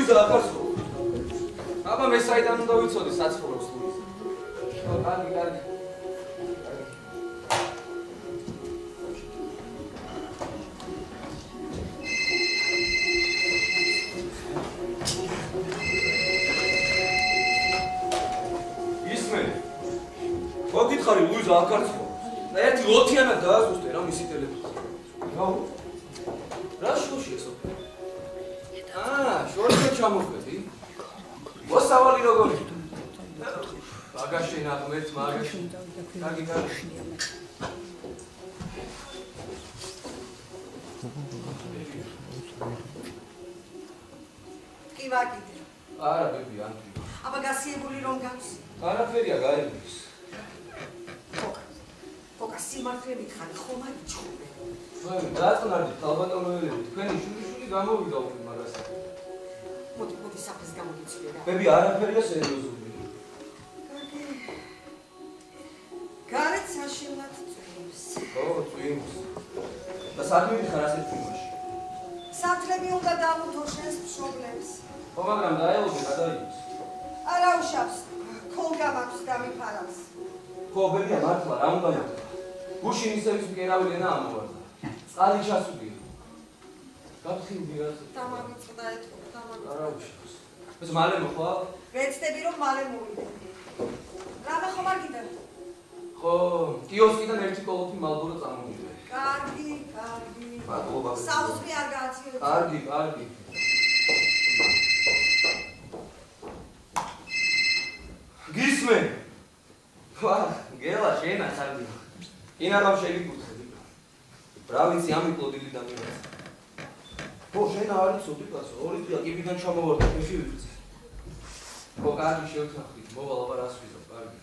ლუიზა ახარს ხო? აბა მე საიდან უნდა ვიცოდი საცხოვრებს ლუიზა. კარგი. მოგითხარი ლუიზა ახარს ხო? და ერთი ლოთიანად დააზუსტე რა მისი ტელეფონი. რა შოშია სოფია? შორში ჩამოხვედი. მოსავალი როგორი? აგაში ნაღმეთ მაგაში. კარგი. კი ვაკიდე. არა ბები ან. აბა გასიებული რომ გაქვს? არაფერია გაიგებს. ხოკა სიმართლე მითხარი ხომ არ იჩხუბე? დაწნარდი ხალბატონოელები თქვენი შული გამოვიდა უკვე მაგას. მოდი საფეს გამოგიცვლე რა. ბები არაფერია სერიოზული. გარეთ საშინლად წვიმს. წვიმს. და საქმე ხარ ასეთ წვიმაში. სათლები უნდა დავუთო შენს მშობლებს. მაგრამ დაელოდე გადაიღოს. არა უშავს. ქოლგა მაქვს დამიფარავს. ხო ბებია მართლა რა უნდა მოხდა? გუშინ ისევის მკერავი ენა ამოვარდა. წყალი ჩასუგია. გაფხილდი რა? დამამიწყდა ეთქო, დამამიწყდა. არა უშავს. ეს მალე მოხვალ? ვეცდები რომ მალე მოვიდე. რამე ხომ არ გიდა? ხო, კიოსკიდან ერთი კოლოფი მალბორო წამოვიდე. კარგი. მადლობა. საუზმე არ გააციო. კარგი. გისმე? გელა შენა სარდი. ინარავ შეგიკუთხები. პროვინცი ამიკლოდი და მიღეს. ხო, შენა არის ცოტი კაცო. 2 დღეა კიბიდან ჩამოვარდა, ფეში ვიფრთხე. ხო, კარგი შევთანხმდით. მოვალ აბა რას ვიზო, კარგი.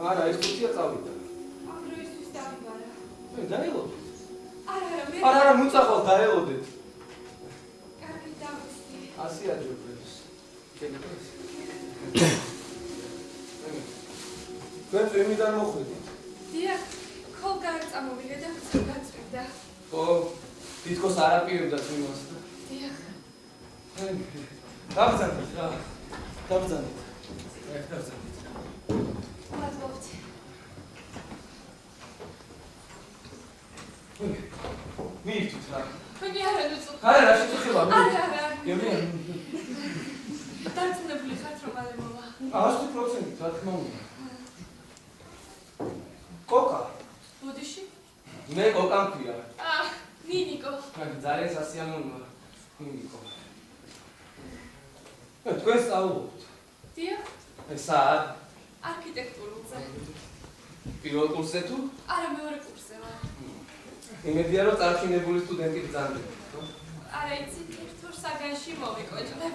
არა, ეს თვითია წავიდა. აგროისთვის დავიბარა. დაელოდეთ. არა, მუწახვალ დაელოდეთ. კარგი დავისწი. ასე აჯობებს. შეგიძლიათ. თქვენ წვიმიდან მოხვედით? დიახ, ქოლგარ წამოვიდე და გაწვიმდა. ხო, თითქოს არ აპირებდა წვიმას და. დიახ. დავბრძანდით რა. მადლობთ. მიირთით რა. თქვენი არა დუწუხ. არა, რა შეწუხება? არა. გემია. დარწმუნებული ხართ რომ მალე მოვა. 100% რა თქმა უნდა. კოკა. ბუდიში? მე კოკა მქვია. ნინიკო. ძალიან სასიამოვნოა. ნინიკო. თქვენ სწავლობთ? დიახ. საათ? არქიტექტურულზე. პირველ კურსზე თუ? არა, მეორე კურსზე ვარ. იმედია რომ წარჩინებული სტუდენტი ბრძანდება. არა, იცი, ერთ-ორ საგანში მოვიკოჭდებ.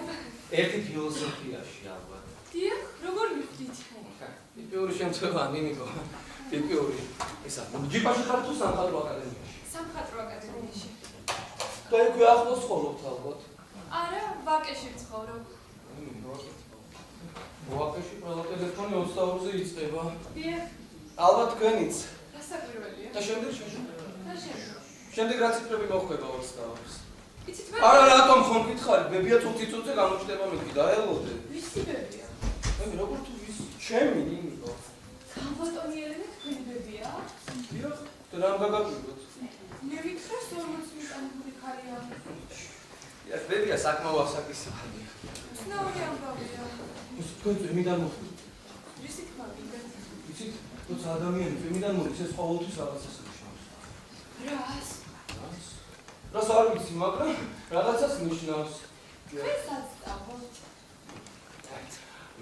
ერთი ფილოსოფიაში ალბათ. დიახ, როგორ მივხვდით? ტიპიური შემთხვევა, ნინიკო. ტიპიური. ისა, ჯიპაში ხარ თუ სამხატვრო აკადემიაში? სამხატვრო აკადემიაში. და იქვე ახლოს ცხოვრობთ ალბათ? არა, ვაკეში ვცხოვრობ. ვაკეში ყველა ტელეფონი 22-ზე იწყება. დიახ. ალბათ თქვენიც. რა საკვირველია? და შემდეგ შეშო. რა შემდგომ? შემდეგ რა ციფრები მოხვდება 22-ს? იცით მე? არა, რატომ ხომ გითხარი? ბებია წუთი-წუთზე გამოჩნდება მეთქი, დაელოდე. ვისი ბებია? მე როგორ თუ ვის? ჩემი ნინიკო. გამბატონიერება თქვენი ბებია? დიახ, და რამ გაგაკვირდოთ? მე ვიქრა 40 წამული ხარია. ეს ბებია საკმაო ასაკისაა. ცნაური ამბავია. ის თქვენ წვიმიდან მოხვდით? ვისი თქმა გინდათ? იცით, როცა ადამიანი წვიმიდან მოდის, ეს ყოველთვის რაღაცას ნიშნავს. რას? რას არ ვიცი, მაგრამ რაღაცას ნიშნავს. თქვენსაც სწავლობთ.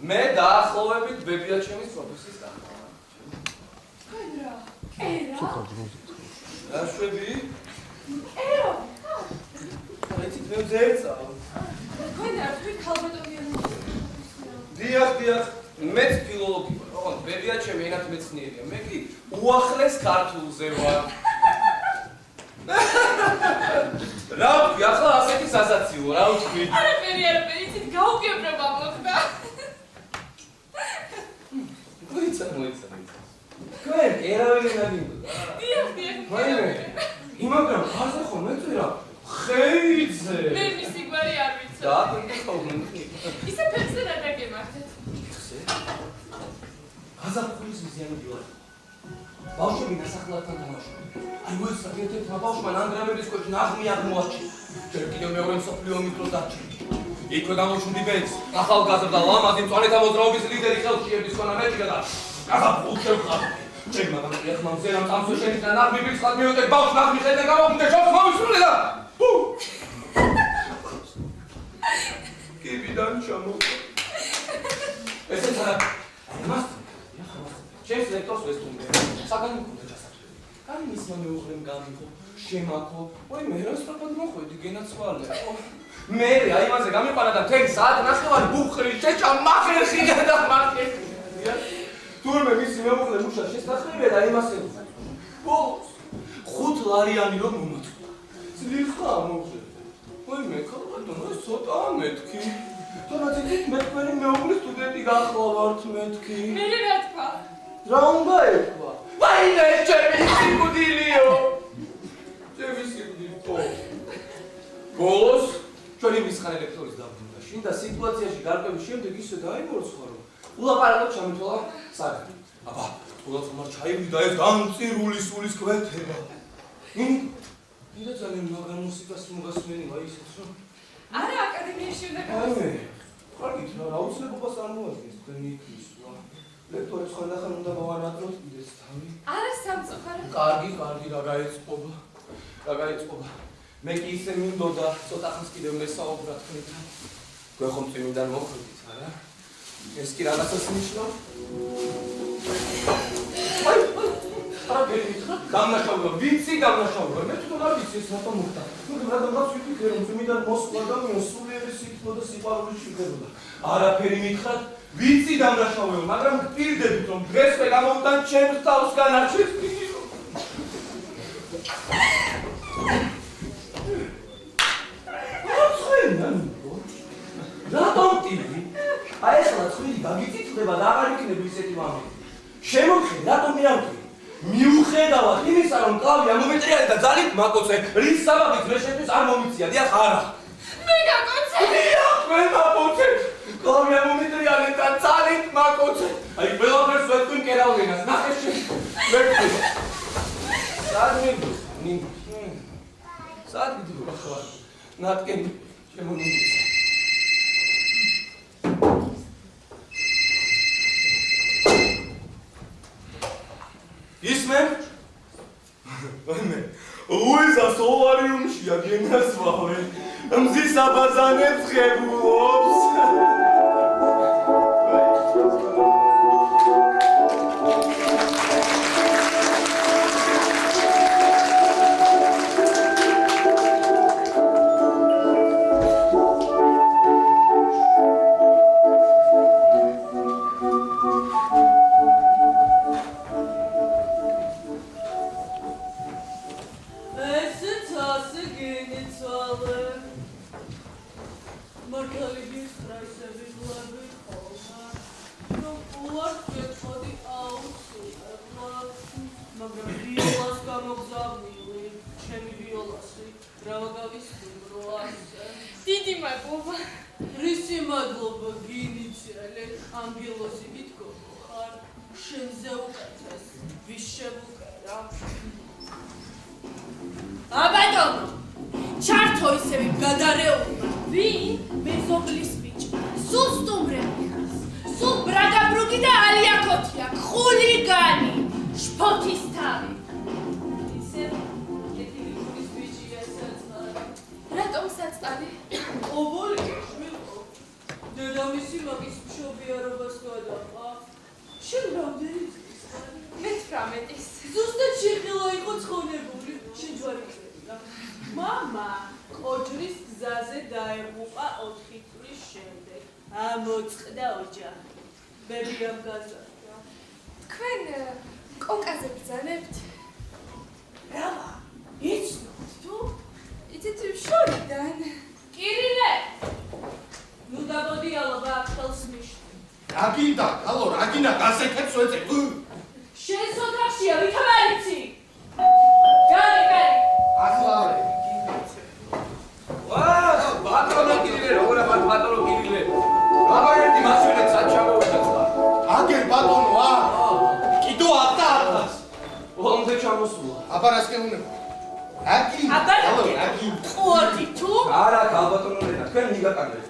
მე დაახლოებით ბებია ჩემის პროფესიის დახმარა. თქვენ რა? ერა? რა შვები? ერო? იცით, მე ვძერწავ. თქვენ რა თქვენ ქალბატონიერება? დიახ, მეც ფილოლოგი ვარ. ოღონდ ბებია ჩემი ენათ მეცნიერია. მე კი უახლეს ქართულზე ვარ. რა ვთქვი, ახლა ასეთი სასაცილო, რა ვთქვი? არაფერი, იცით, გაუგებრობა მოხდა. მოიცა. თქვენ ერავინ ნაგინდოდა. დიახ. მაინე. იმაგრამ ხაზე ხომ მეწირა. ხეიძე. მე მისი გვარი არ ვიცოდი. და აკეთებდი. ისე ფერზე რა დაგემართეთ? გაზაფხულის მიზანი ვიარ. ბავშვები ნასახლართან თამაშობდნენ. აი მოიცა ერთ-ერთმა ბავშვმა ნანგრამების ქვეშ ნაღმი აღმოაჩინა. ჯერ კიდევ მეორე მსოფლიო ომის დროს დარჩენილი. იქვე გამოჩნდი ბენს, ახალგაზრდა ლამაზი მწვანეთა მოძრაობის ლიდერი ხელშიების ქონა მეჭირა და გაზაფხულს შევხარ. ჩემმა გამწიახმა მზერამ წამსვე შენიშნა ნაღმი ბიჭს მიუტეთ ბავშვს ნაღმი ხედე გამოვიდა შორს მომისრულე და კიბიდან ჩამოვიდა. ესეც არა მას ჩემს ლექტორს ვესტუმრე. საგანი მქონდა ჩასაფრები. კანი მისმა მეუღლემ გამიღო, შემაქო. ой, მე რა სწრაფად მოხვედი, გენაცვალე. მე აი მასე გამიყვანა და მთელი საათი ნახევარი ბუხრი შეჭა მახერხი და მახერხი. თურმე მისი მეუღლე მუშა შესაძლებია და იმასე. ბოლოს 5 ლარიანი რომ მომაწვა. ძლიერს გამოვშე. ой, მე ქალბატონო, ეს ცოტაა მეთქი. თორემ მე თქვენი მეუღლის სტუდენტი გახლავართ მეთქი. მე რა თქვა? რა უნდა ეთქვა? ვაიმე, ჩემი სიკვდილიო! ჩემი სიკვდილო. ბოლოს ჩვენი მისხარ ელექტორის დაბრუნდა. შინ და სიტუაციაში გარკვევის შემდეგ ისე დაიმორცხა, რომ ულაპარაკოდ ჩამოთვალა საგანი. აბა, თულად ხომ არ ჩაივიდა ეს განწირული სულის კვეთება. კიდე ძალიან მაგარ მუსიკას მოგასმენი მაისიც რომ არა აკადემიაში უნდა ვაიმე, ხარით რა აუცილებლობას არ მოადგენს თქვენი იქისვა. ლექტორის ხანდახან უნდა მოვანატროთ კიდეც თავი. არა სამწუხარო. კარგი, რა გაეწყობა. მე კი ისე მინდოდა ცოტა ხანს კიდევ მესაუბრა თქვენთან. თქვენ ხომ წვიმიდან მოხვედით, არა? ეს კი რაღაცას ნიშნავს? აი, არა გეითხრა, დამნაშავეა, ვიცი დამნაშავეა. მე თვითონ არ ვიცი ეს რატომ მოხდა. მაგრამ რაც ვიტყვი რომ წვიმიდან მოსვლა და მე სულიერი სიტყვა და სიყვარული შეგებოდა. არაფერი მითხრათ, ვიცი დამნაშავეა, მაგრამ გპირდებით რომ დღესვე გამოვიდან ჩემს თავს განარჩევს. რატომ ტივი? აი ახლა ცხვირი გაგიწიწდება და აღარ იქნება ისეთი მამი. შემოხედე, რატომ მეავთვი? მიუხედავად იმისა, რომ კლავი ამომეტრიალე და ძალით მაკოცე, რის საბაბით მე შეთვის არ მომიცია, დიახ არა. მე გაკოცე. დიახ, მე მაკოცე. კლავი ამომეტრიალე და ძალით მაკოცე. აი ყველაფერს ვეთქვი კერავლენას, ნახე შენ. ვეთქვი. სად მიდიხარ ახლა? ნატკენ შემონიძა. ისმენ? ვაიმე, ლუიზა სოლარიუმშია გენასვალე. მზის აბაზანებს ღებულობს. დიდი მადლობა. რისი მადლობა გინიციალე, ანგელოზი მითქო ხარ, შენზე უკეთეს, ვის შევუკერა. აბატონო, ჩართო ისევ გადარეულმა. ვინ? მეზობლის ბიჭი. სულ სტუმრები ხარს. სულ ბრაგაბრუგი და ალიაკოთია, ხულიგანი, შფოთის თავი. ისევ კეთილი ბიჭია საწყალი. რატომ საწყალი? ოვოლიაში მიყო. დედამისი მაგის მშობიარობას გადაყვა. შენ რამდენი წლის ხარ? 18-ის. ზუსტად შეხილა იყო ცხონებული. შენ ჯვარი წერდა. მამა ყოჯრის გზაზე დაეღუპა 4 წლის შემდეგ. ამოწყდა ოჯახი. ბებიამ გაზარდა. თქვენ კოკაზე ბრძანებთ? რავა? იცნობ თუ? იცით შორიდან. კირილე! ნუ დაბოდი ალობა აქ ხელს მიშნი. რაგინდა, ალო, რაგინა გასეკეთს ვეწე. შენ სოთახშია, ვითომ არ იცი? გარი. ახლა ვა, ბატონო კირილე, როგორ ამათ ბატონო კირილე. აბა ერთი მასვენეთ საჩამოვიდა ხა. აგერ ბატონო, კიდო ათას. ონზე ჩამოსულა. აბა რას გეუბნება? რაგინდა, ალო, რაგინდა. ყოდი თუ? არა, გალბატონო ლენა, თქვენ მიგაკარგეთ.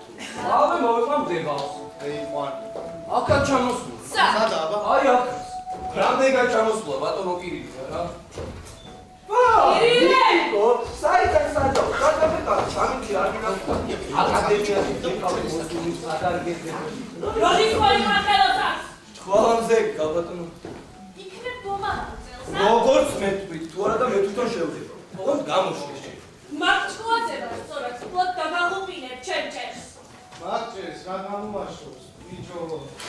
ავე მოვიყვან მდებავს. ეი, ყვან. აქაც ჩამოსულა. სადა აბა? აი აქ. რამდენგან ჩამოსულა ბატონო კირილე რა. კირილე! საიდან სადა? გადაგეკა, სამი არ გინახა. აკადემიაში დეკავე მოსული ადარგეთე. როდი ხარი ხალხს? თვალზე გალბატონო. იქნებ დომანძელს. როგორც მე თქვით, თუ არა და მე თვითონ შევდება. ოღონდ გამოშვეშე. მაგ ჩხოაძება სწორად, ფლოთ დაგაღუპინებ ჩემს. მაჩეს რა გამომაშოს, ბიჭო.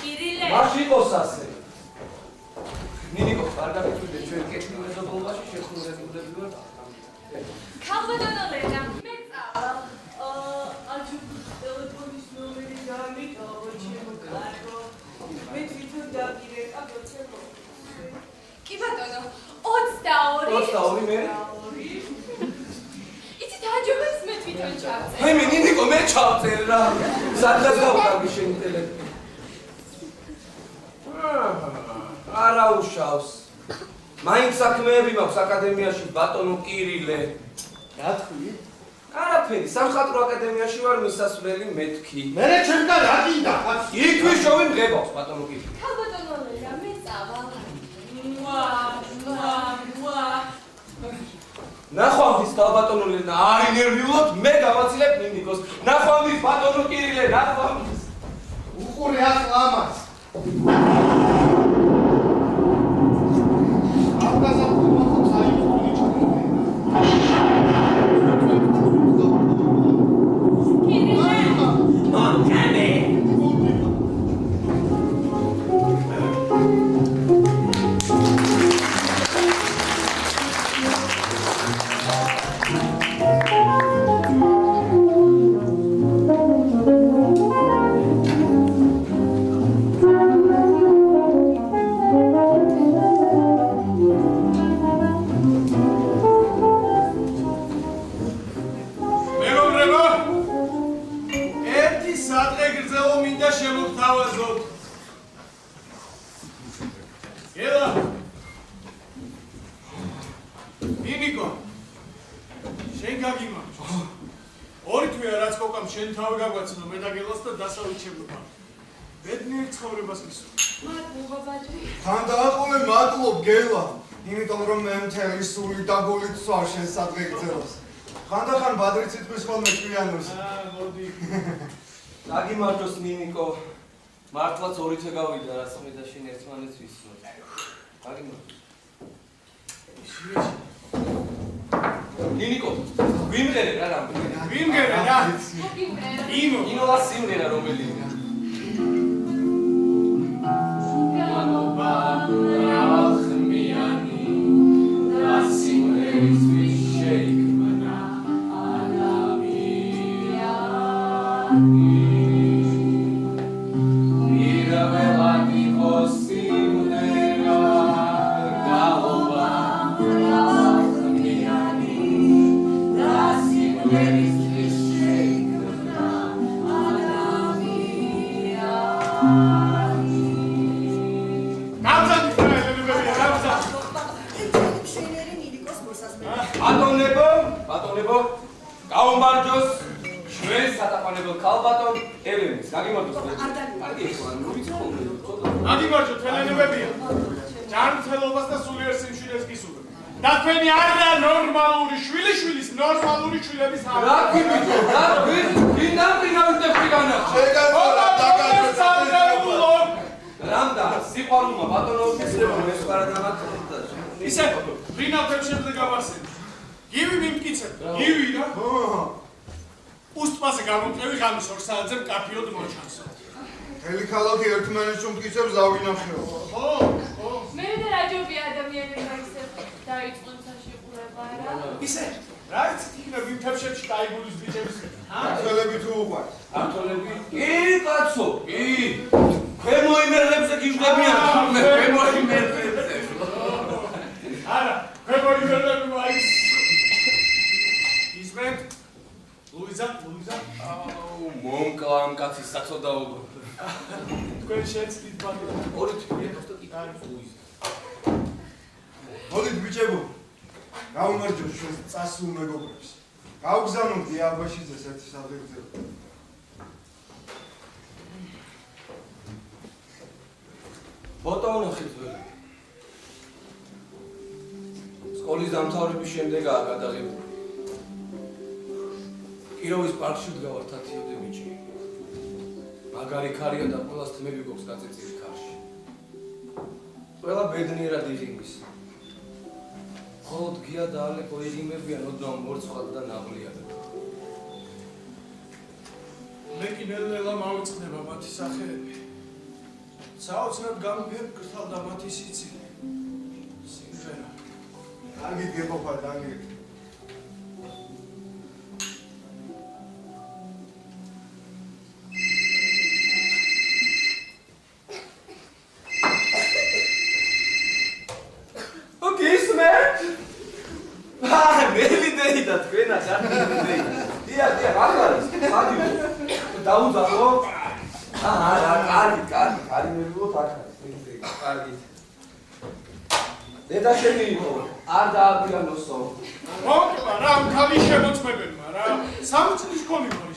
კირილე! მაშ იყოს ასე. ნინიკო, კარგად ვიტყვი ჩვენ კეთილ მეზობლობაში შეხურებულები ვარ. ქალბატონო ლენა, მე წავალ. აჯუ ტელეფონის ნომერი გამიტოვო ჩემო კარგო. მე თვითონ დაგირეკა ბოცემო. კი ბატონო, 22. 22 მე. იცით აჯობებს მე თვითონ ჩავწერ. მე ნინიკო, მე ჩავწერ რა. სადღაც გავკარგი შენი ტელეფონი. არა უშავს. მაინც საქმეები მაქვს აკადემიაში ბატონო კირილე. რა თქვი? არაფერი, სამხატვრო აკადემიაში ვარ მისასვლელი მეთქი. მერე ჩემგან რაგინდა? იქვე შოვი მღებავს ბატონო კირილე. ქალბატონო ლენა, მე წავალ. ვა. ნახვამდის გალბატონო ლენა, არ ინერვიულად მე გავაცილებ ნინიკოს. ნახვამდის ბატონო კირილე, ნახვამდის. უყურე ახლა ამას. ხანდახან ბადრი ციტყვის ხოლმე ჭვიანოს. მოდი. დაგიმართოს ნინიკო. მართლაც ორი თვე გავიდა რაც მე და შენ ერთმანეთს ვისმოთ. დაგიმართოს. ნინიკო, ვიმღერე რა რამდენი? ვიმღერე რა? ინოლა სიმღერა რომელია? რა იცით იქნებ იმ თებშებში კაიგულის ბიჭების ხელები თუ უყვართ. ართოლები? კი, კაცო, კი. ქვემო იმერლებზე გიჟდებიან, ქვემო იმერლებზე. არა, ქვემო იმერლები მაინც. ისმენ ლუიზა. აუ, მომკლა ამ კაცის საწოდაობა. თქვენ შეცდით ბატონო. ორი თვია просто ლუიზა. მოდით ბიჭებო. გავუმარჯოს ჩვენს წასულ მეგობრებს. გავგზავნოთ დიაბაშიძეს ერთი საგრძელო. ფოტო ვნახეთ ველი. სკოლის დამთავრების შემდეგაა გადაღებული. კიროვის პარკში დგავართ 10-ამდე ბიჭი. მაგარი ქარია და ყველას თმები გვაქვს გაწეწილი ქარში. ყველა ბედნიერად იღიმის. ხოლო გია და ალეკო იღიმებიან ოდნავ მორცხვად და ნაღლიად. მე კი ნელ-ნელა მავიწყდება მათი სახეები. საოცრად გამიფერგრთავდა მათი სიცილი. სიმღერა. კარგით გეყოფა დაგიგეთ. და თქვენა გარტყმები. დიახ, რა არის? სადიო. დაუძახო. კარგი, მეგობრებო, აქ არის. კარგი. დედა შენი იყო, არ დააგვიანოსო. მოკლა რა, ხალი შემოწმებელმა რა. 3 წლის ქონი ხორი.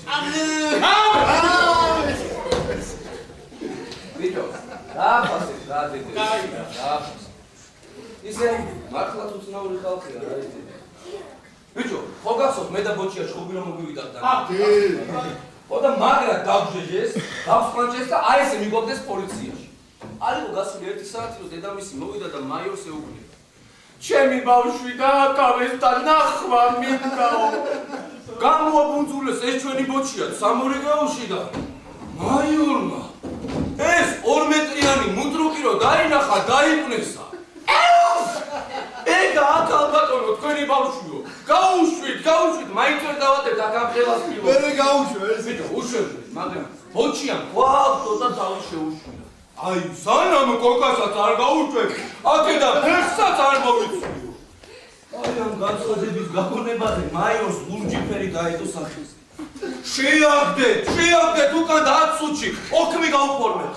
ვიდეო. დააფასე, რა დედე. დააფასე. ისე მართლაც უცნაური ხალხია რა ის. ბიჭო, ხო გახსოვს მე და ბოჭია ჩხუბი რომ მოგივიდათ და. ხო და მაგრა დავჟეჟეს, დავსპანჭეს და აი ესე მიგობდეს პოლიციაში. ალიგო გასული 1 საათი რომ დედამისი მოვიდა და მაიორს ეუბნება. ჩემი ბავშვი დააკავეს და ნახვა მინდაო. გამოაბუნძულეს ეს ჩვენი ბოჭია სამორიგეოში და მაიორმა ეს 2 მეტრიანი მუდრუკი რო დაინახა დაიპნესა. ეგა აკალბატონო თქვენი ბავშვიო. გაუშვით, მაინც ვერ დავადებთ აქ ამ ხელას ფილო. მე გაუშვე ეს ბიჭო, უშვებდი, მაგრამ ბოჭიამ ყავდო და თავი შეუშვია. აი, სანამ კოკასაც არ გაუშვებ, აქედან ფეხსაც არ მოვიცვიო. აი ამ განცხადების გაგონებაზე მაიორს ლურჯიფერი დაედო სახეს. შეაგდეთ უკან და 10 წუთში ოქმი გაუფორმეთ.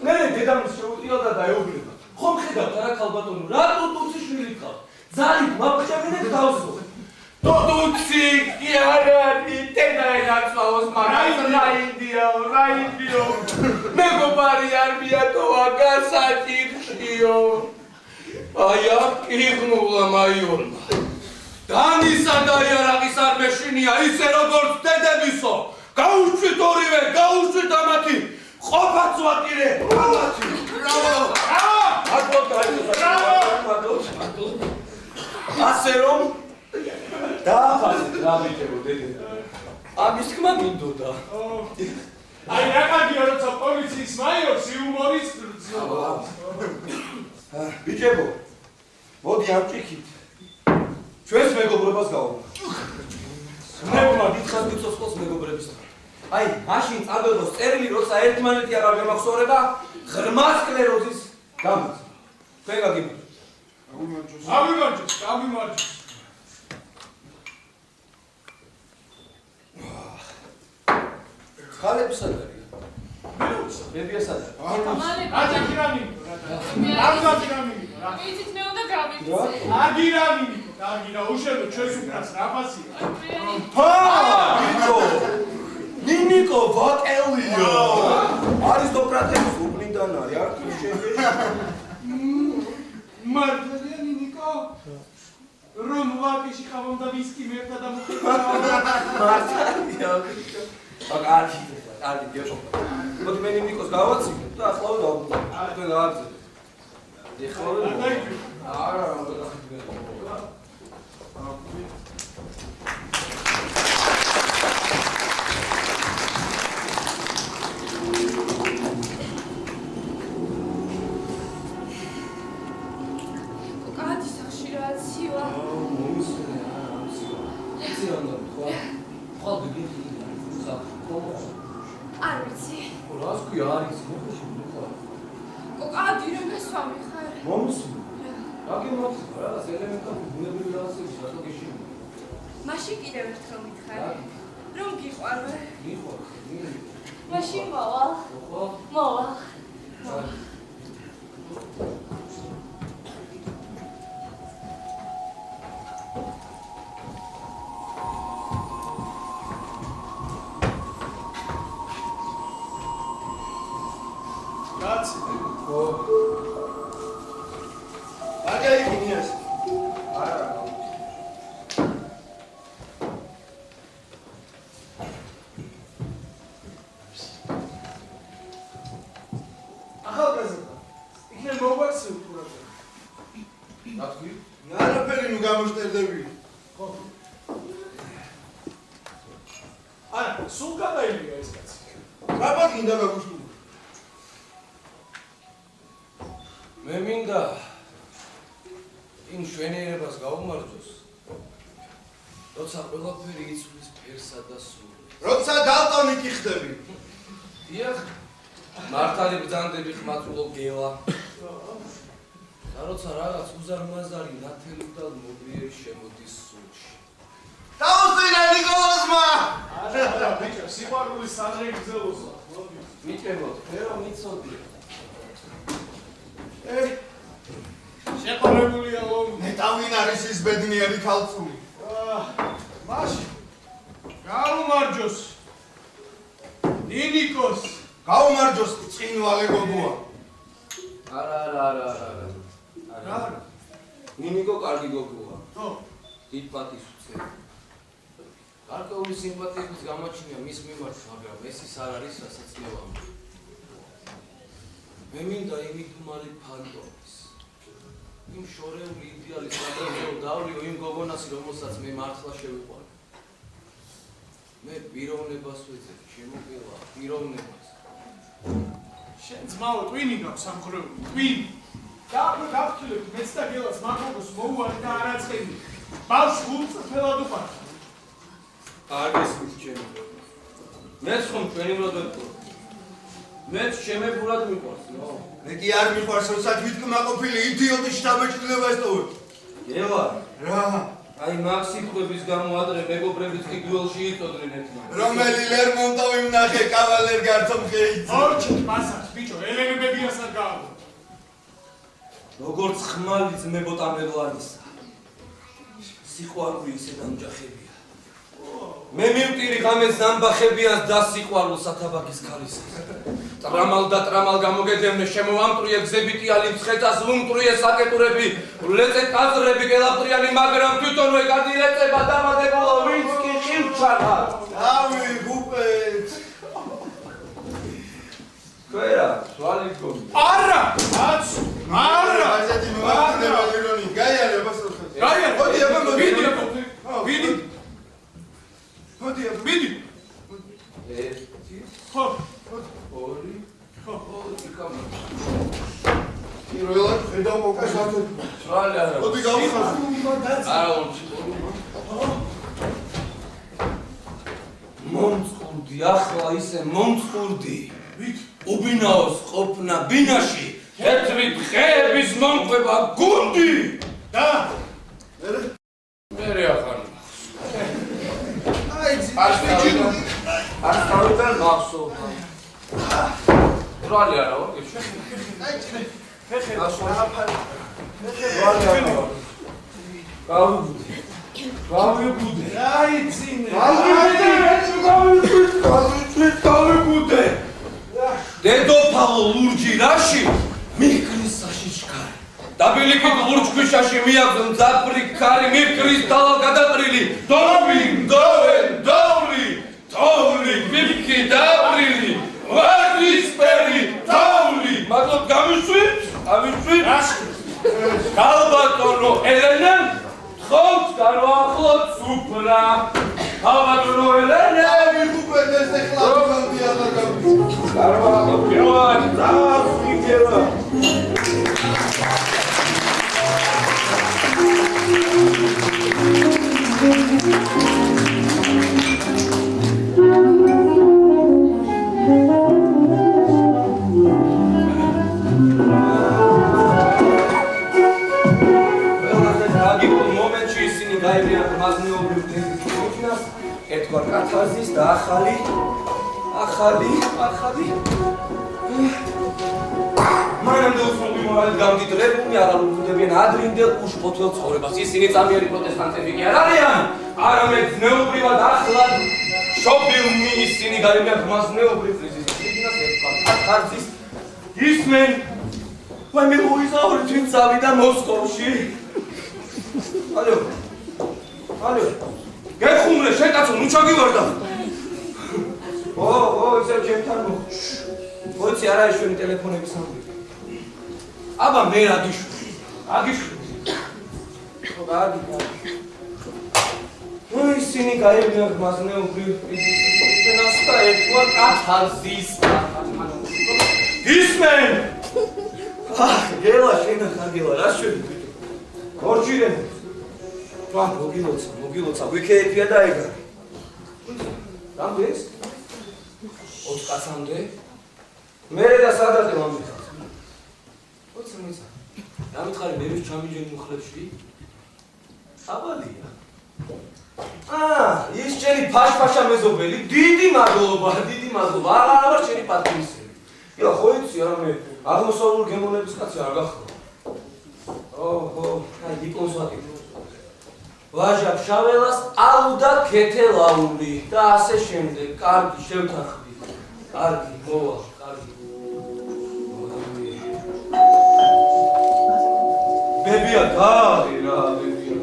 მე დედამის შეუწია და დაეუბნება. ხომ ხედავთ რა ქალბატონო, რატო ტუცი შვილი ხარ? ზალით მაფშებინეთ დავსო. ტუცი კი არ არის, დედაენაცვალოს მაგრამ რაიდიო. მეგობარი არ მიატოვა გასაჭირშიო. აი აქ იღმულა მაიორმა. დანისა და იარაღის არ მეშინია ისე როგორც დედებისო. გაუშვით ორივე, გაუშვით ამათი. ყოფაც ვაკირე. ამათი. ასე რომ დააფასეთ რა ბიჭებო დედე. ამის თქმა მინდოდა. აი რა კარგია როცა პოლიციის მაიორს იუმორის გრძნობა. ბიჭებო, მოდი ამჭიქით. ჩვენს მეგობრობას გავუყო. მეგობრებმა დიდხანს გიწოცხლოს მეგობრების. აი, მაშინ წაბელოს წერილი, როცა ერთმანეთი აღარ გამახსოვრება, ღრმა სკლეროზის გამოწვევა. თქვენ გაგიმარჯვეთ. ავიმარჯოს. ხალები სად არის? ბებია სად არის? ვიცით მე უნდა გავიქცე. აგირა უშენო ჩვენს უკრას რა ფასია? ბიჭო! ნინიკო ვაკელია. არისტოკრატების უგლიდან არის, არ ქიშენში. მართალია ნინიკო? რომ ვაკეში ხავამ და ვისკი მერდა და მოხდა. მართალია ბიჭო. კარგი, გიოშო. მოდი მე ნინიკოს გავაცინებ და ახლა დავუძინებ. თქვენ გააგზავნეთ. ეხლა არა, მომსმენ. რაკი მომსმენ? რაღაც ელემენტარული ბუნებრივი რაღაცები რატო გეშინია? მაშინ კიდევ ერთხელ მითხარი. რომ გიყვარვე. მიხვალ. მაშინ მოვალ. მოვალ. კაცი. ხო. აგა იქნიას. არა. ახალგაზრდა. იქნებ მოგვაქვს უყურებ. რა თქვი? არაფერი ნუ გამოშტერდები. ხო. არა, სულ გადაიმია ეს კაცი. რაბად გინდა გაგუშტო? მე მინდა იმ შვენიერებას გაუმარჯოს, როცა ყველაფერი იცვლის ფერსა და სულს. როცა დალტონიკი ხდები. დიახ, მართალი ბრძანდები ხმაწულო გელა. და როცა რაღაც უზარმაზარი ნათელი და მოგრიერი შემოდის სულში. დაუსვირა ნიკოლოზმა! არა, ბიჭო, სიყვარულის საღრეგზელოსა. მოდი. მიტყებოდ, მე რომ მიცოდი. შეყარებულია ლომი. ნეტავინ არის ის ბედნიერი ქალწული. მაშინ გაუმარჯოს ნინიკოს. გაუმარჯოს წინვალე გოგოა. არა. რა? ნინიკო კარგი გოგოა. ხო. დიდ პატივს ვცემ. გარკვეული სიმპათიების გამოჩენია მის მიმართ, მაგრამ ეს ის არ არის, რასაც მე ვამბობ. მე მინდა იმითუმარი ფანტომის. იმ შორეული იდეალის გადაღებულ დავლიო იმ გოგონასი, რომელსაც მე მართლა შევიყვარდ. მე პიროვნებას ვეძებ, შემოგელა პიროვნებას. შენ ძმაო ტვინი გაქვს სამხრეული. ტვინი. გავხილებ მეც და გელას მაგოგოს მოუარი და არაცხენი. ბავშვს გულწრფელად უყარ. კარგის მირჩენი. მეც ხომ ჩვენი ბრად ვეყო. მეც შემებურად მიყვარს, ნო. მე კი არ მიყვარს, როცა თვითკმა ყოფილი იდიოტი შთაბეჭდილება ესტოვებ. ელა, რა? აი მაგ სიტყვების გამო ადრე მეგობრებიც კი გველში იწოდნენ ერთმანეთს. რომელი ლერმონტოვი ვნახე კავალერ გართომ ხეიცი. ორჩით მასას, ბიჭო, ელენებებიას არ გააღვო. როგორც ხმალი ძმებოდა მეგლანისა. სიყვარული ისე დამჯახებია. მე მივტირი ღამეს ზამბახებიას და სიყვარულს ათაბაგის ქალისას. ტრამალ და ტრამალ გამოგედევნე შემოვამტრიე გზებიტი ალი მცხეთას ვუმტრიე საკეტურები ლეწე კაზრები კელაპტრიანი მაგრამ თვითონვე გადილეწება დამადებულა ვინც კი ხილჩანა. დავი გუპეთ. ქერა, სვალი გქონდა. არა! კაც! არა! ასეთი მომაკვდინებელი რონი. გაიარე ბასოხეთ. გაიარე! მოდი აბა მოდი. ვიდი აბა. ვიდი. მოდი აბა. ვიდი. ერთი, ხო. ორი, ორი კამა. პირველად ხედავ მოკაშათო. სვალი არა. მოდი გავიხარ. არა ონჩი. მომწყურდი, ახლა ისე მომწყურდი. ვით? უბინაოს ყოფნა ბინაში, თეთრი ხეების მომყვება გუნდი. და მერე ახალი. აი ძიჭი. არ თავიდან მახსოვდა. ბრალი არა ვარ, გეშე. ხეხე. ბრალი არა. გავუბუდე. გავუბუდე. რაიცინე. გავუბუდე. დედოფალო ლურჯი რაში? მიკრის საშიშკარი. დაბილიკით ლურჯ ქვიშაში მიაგზო მძაფრი ქარი მიკრის დალა გადაყრილი. დოვი, თოვლი, ბიბკი დაყრილი. ვარდისფერი, თოვლი. მაგრამ გამიშვით? ქალბატონო ელენა, თხოვნთ განვახლოთ სუფრა. ქალბატონო ელენა, გუპეთ ეს ეხლა გამდია და გავი. გარვაყო პირველად დაასვიგება. კათაზის და ახალი. მანამდე უცნობი მორალი გამდიდრებული აღარ უბრუნდებიან ადრინდელ უშფოთველ ცხოვრებას. ისინი წამიერი პროტესტანტები კი არ არიან, არამედ ზნეობრივად ახლად შობილნი ისინი გაიმიან გმაზნეობრივ პრიზის კათაზის ისმენ ვაი მე მოიზავრი თვით წავიდა მოსკოვში. ალო გეხუმრე შენ კაცო ნუ ჩაგივარდა. ო ისევ ჩემთან მოხდა. მოიცი არა ეშვენი ტელეფონების ამბები. აბა მე რა გიშვი? ხო გაგი. ნუ ისინი გაიმიან გმაზნეობრივ პრიზის ნასტა ერთვა კათაზის. ისმენ გელა შენ ხაგელა რა შვენი თვითონ. გორჯირენ. მოგილოცა ვიქეეთია და ეგარი. რამდენს? 20 კაცამდე. მე და სადაც მომიხარ. 20 მიცა. დამითხარი მე ვის ჩამიჯენი მუხლებში? აბალია. ის შენი ფაშფაშა მეზობელი, დიდი მადლობა. აღარ შენი პატრონისები. ია ხო იცი რა მე აღმოსავლურ გემონების კაცი არ გახდა. აი დიპლომს ვატიკო. ვაჟა შაველას ალუდა ქეთელაული და ასე შემდეგ. კარგი შევთანხმდი. კარგი მოვა, კარგი. ბებია გააღი რა, ბებია.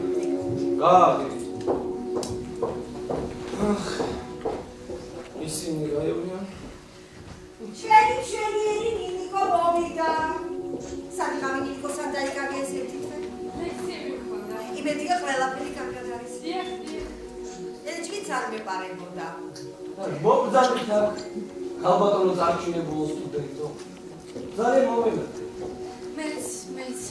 გააღი. ისინი გაივლიან. შენი ნინიკო მოვიდა. სანახავი ნინიკოსთან დაიკარგეს ერთით. ლექციები გქონდა. იმედია ყველაფერი კარგად არის. დიახ. ეჭვიც არ მეპარებოდა. მოგზაურობთ ალბათონო წარჩინებულო სტუდენტო. ძალიან მომემართე. მეც.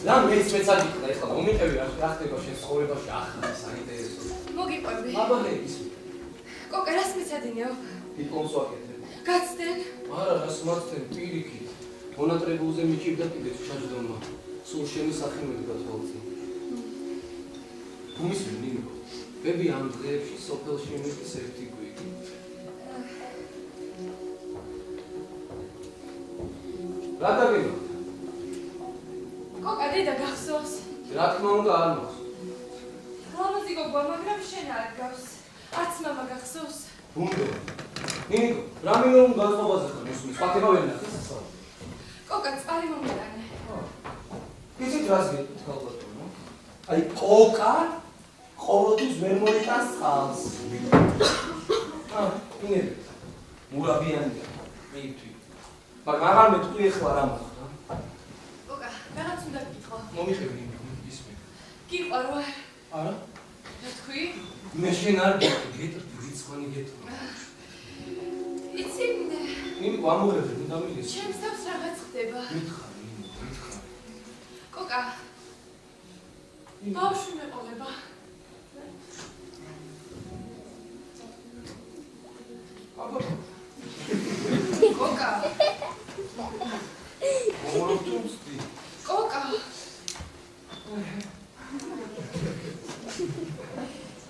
რა მეც აგიქნა ეხლა მომიყევი რა ხდება შენ ცხოვრებაში ახლა საინტერესო. მოგიყვები. აბანების. კოკა რას მიცადინეო? დიპლომს ვაკეთებ. გაცდენ? არა რას მართენ პირიქით. მონატრებულზე მიჭირდა კიდეც ჩაჯდომა. სულ შენი სახე მედგა თვალწინ. გუმისმენ ნინო. ბები ამ დღეებში სოფელში იმის ერთი გვიგი. რა დაგიგო? კოკა დედა გახსოვს? რა თქმა უნდა არ მახსოვს. ლამაზი გოგო, მაგრამ შენ არ გავს. არც მამა გახსოვს? ბუნდო. ნინო, რა მინიმუმ განწყობაზე ხარ მოსმის? ფაქება ვერ ნახეს ასა. კოკა წყალი მომიტანე. ისიც რას გეტყვით ალბათო? აი კოკა ყოველთვის ვერ მოიტანს წყალს. ინები. მურაბიანია. მეითვი. მაგრამ აღარ მეტყვი ახლა რა მოხდა? კოკა, რაღაც უნდა გითხრა. მომიხევი ისმე. გიყვარო. არა? რა თქვი? მე შენ არ გეტყვი, რიცხვანი გეტყვი. იცი, ნინი ამოღებდი, ნუ დამილეს. ჩემს თავს რაღაც ხდება. მითხარ, ნინი, მითხარ. კოკა. ბავშვი მეყოლება. აბა. კოკა. მოროთუმსტი. კოკა.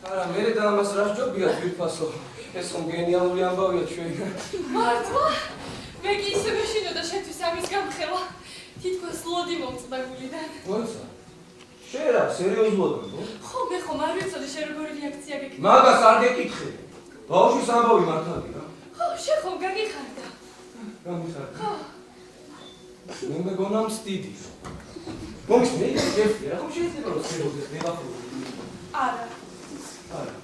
არა, მე და ამას რა ჯობია თვითფასო. ეს გენიალური ამბავია ჩვენ. მართლა? მე კი ისე მეშინოდა შენთვის ამის გამხელა. თითქოს ლოდი მომწდა გულიდან. მოიცა. შენ რა, სერიოზულად ხო? ხო, მე ხომ არ ვიცოდი შენ როგორი რეაქცია გექნება. მაგას არ გეკითხე. ბავშვის ამბავი მართალია. ხო, შენ ხომ გაგიხარდა. გამიხარდა. ხო. მე მეგონა მსტიდი. მომხსნე, შევხდი, რა ხომ შეიძლება რომ შევხდეს ნებახური. არა. არა.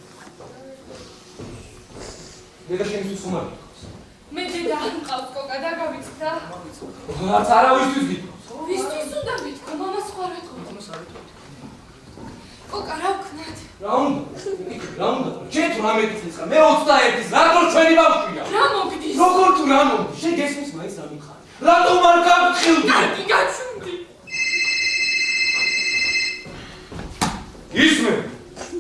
მე და შენთვის ხომ არ გითხოს? მე დედა არ მყავს კოკა და გავიცდა. არც არავისთვის გითხოს. ვისთვის უნდა მითქო, მამას სხვა რა თქო. კოკა რა ვქნათ? რა უნდა? შენ თუ რა მეკითხეს ხარ? მე 21-ის, რატო ჩვენი ბავშვია? რა მოგდის? როგორ თუ რა მოგდის? შენ გესმის მაინც რა მიხარ? რატომ არ გავთხილდი? კარგი გაჩვენდი. ისმე.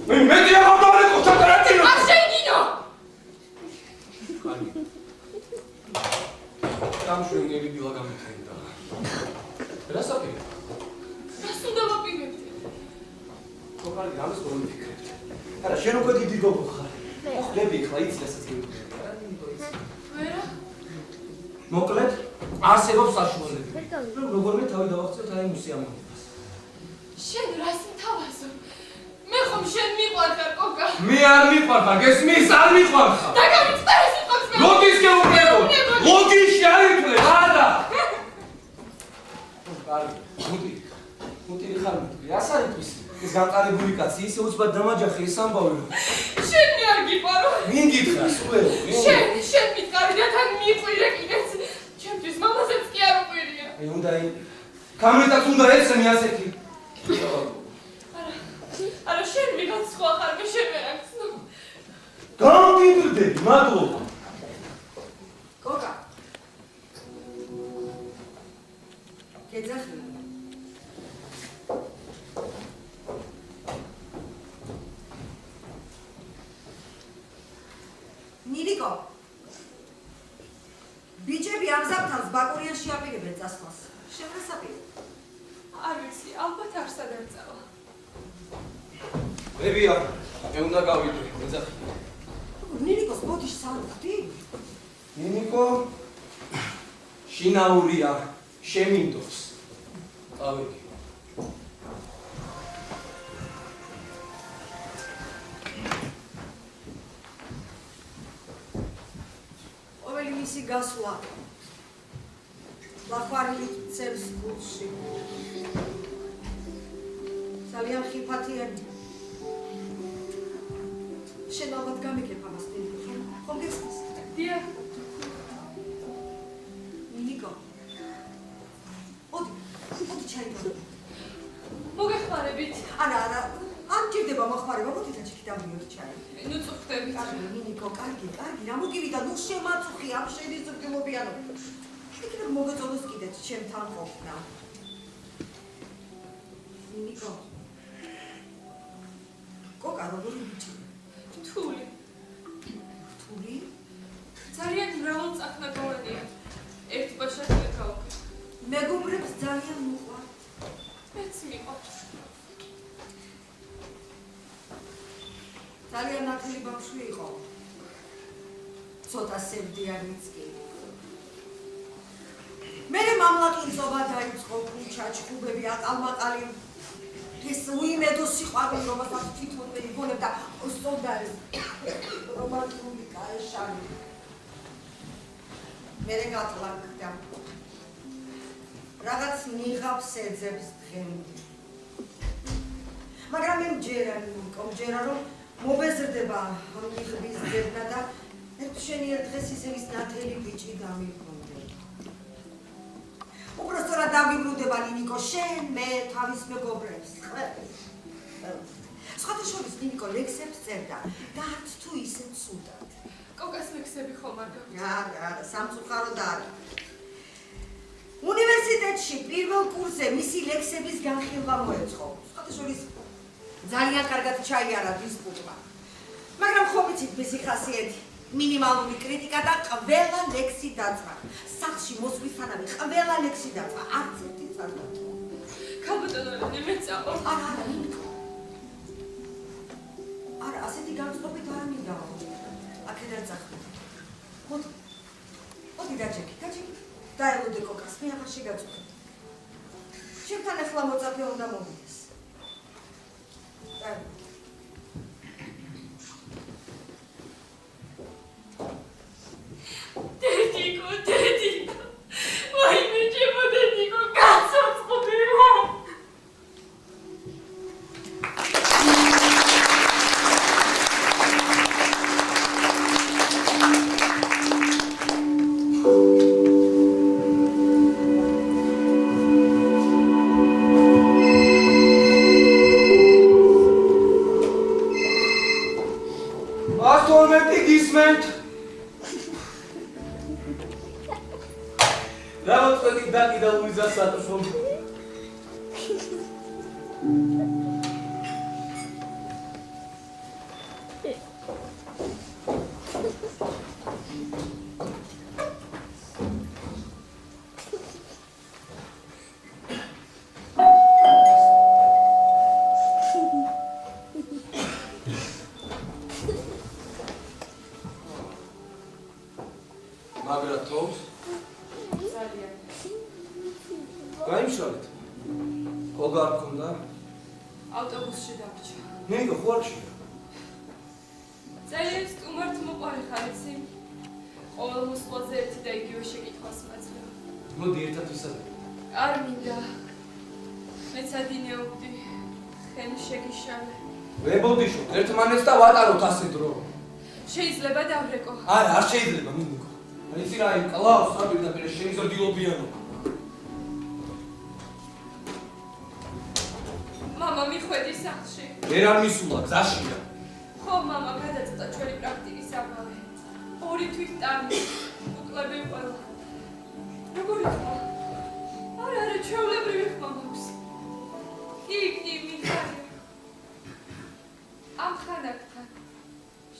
მე მეტი აღარ დავეკო ჩაკარატინო. არ შეგინო. კარგი. დამშვენგები დილა გამიხენდა. რა საფიქრე? რას უნდა ვაპირებდი? ხო კარგი, ამას რომ ვიფიქრებ. არა, შენ უკვე დიდი გოგო ხარ. ხვდები ხლა იცლესაც გეუბნები რა იმიტომ იცი ვერა მოკლედ არსებობს საშუალება რომ როგორმე თავი დავახცევთ აი მუსიამონებას შენ რას მთავაზობ მე ხომ შენ მიყვარხარ კოკა მე არ მიყვარხარ გესმის არ მიყვარხარ დაგამიწდა ეს იყოს მე ლოგის გეუბნებო ლოგიში არ ითვლე არა მუტი ხარ მუტი რას არ იტყვის ეს გამყარებული კაცი ისე უცბად დამაჯახე ეს ამბავი რომ შენ მე არ გიყვარო ვინ გითხრა სულეო შენ მითხარი და თან მიყვირე კიდეც ჩემთვის მამასაც კი არ უყვირია აი უნდა კამერაც უნდა ეცემი ასეთი არა შენ ვიღაც სხვა ხარ მე შენ ვერ აქცნო გამგიბრდები მადლობა კოკა გეძახი ნილიკო ბიჭები ამზაბთავს ბაკურიანში აპირებენ წასვლას შენ რას აპირებ არ ვიცი ალბათ არ სადარწავა ებია მე უნდა გავიდე მეძახი ნილიკოს ბოდიში სანდხდი ნინიკო შინაურია შემინდობს წავედი ყოველი მისი გასვლა ლახვარილი ცებს გულში ძალიან ხიფათიანი შენ ალბათ გამიგებ ამას ნინიკო ხომ გესმის დიახ ნინიკო ოდი ჩაიგო მოგეხმარებით არა არ ჭირდება მოხმარება მოდი და ჩიქი დავიოთ ჩაი ნუ წუხდებით კარგი ნინიკო კარგი რა მოგივიდა ნუ შემაწუხი ამ შედის ზრდილობიანო იქნებ მოგეწონოს კიდეც ჩემთან ყოფნა ნინიკო კოკა როგორი ბიჭია რთული რთული ძალიან მრავალწახნაგოვანია ერთ ბაშად გავუქე მეგობრებს ძალიან მოყვართ მეც მიყვარს ძალიან ნათელი ბავშვი იყო ცოტა სევდიანიც კი მერე მამლაკინწობა დაიწყო ქუჩა ჩხუბები აყალმაყალი ეს უიმედო სიყვარული რომელსაც თვითონ მე იგონებდა სწორდა ეს რომანტიკული კაეშანი მერე გათლაგდა რაღაც ნიღავს ეძებს დღემდე მაგრამ მე მჯერა რომ მობეზრდება ნიღბის ძებნა და შენიერ დღეს ისე ვის ნათელი ბიჭი გამიგვონდა უბრალოდ დავიბრუნდება ნინიკო შენ მე თავის მეგობრებს სხვათა შორის ნინიკო ლექსებს წერდა და არც თუ ისე ცუდად კოკას ლექსები ხომ არ გაქვს არა სამწუხაროდ არა უნივერსიტეტში პირველ კურსზე მისი ლექსების განხილვა მოეწყო სხვათა შორის ძალიან კარგად ჩაიარა დისპუტმა მაგრამ ხო ვიცით მისი ხასიათი მინიმალური კრიტიკა და ყველა ლექსი დაძრა სახლში მოსვლისთანავე ყველა ლექსი დაძრა არც ერთი არ დაძრა ქალბატონო მე წავალ არა არა ასეთი განწყობით არ მინდა აქედან წახდი მოდი დაჭექი დაელოდე კოკას მე აღარ შეგაწყვეტ ჩემთან ახლა მოწაფე უნდა მომიდეს დედიკო ვაიმე ჩემო დედიკო გასაწყობია Olga ar għakunda? ავტობუსში დავრჩა. Niko, xorxi. ძალიან სტუმართ მოყარი ხარ იცი? ყოველ მოსვლაზე ერთი და იგივე შეკითხვას მაძლევ. მოდი ერთად ვისაუბროთ. არ მინდა. მეც ადინეობდი. ხელი შეგიშალე. ვებოდიშო, ერთმანეთს და ვატაროთ ასე დრო. შეიძლება დავრეკო. არა, არ შეიძლება, მინიკო. იცი რა, იმ კლავს საპირდაპირე შემიზრდილობიანო. მამა მიხვედი სახლში. ვერ არ მისულა, გზაშია. ხო, მამა, გადაწყვეტა ჩვენი პრაქტიკის ამბავი. 2 თვის ტანი. უკლები ყველა. როგორი ხმა? არა, ჩვეულებრივი ხმა მაქვს. კი, მიხარი. ამ ხანაკთან.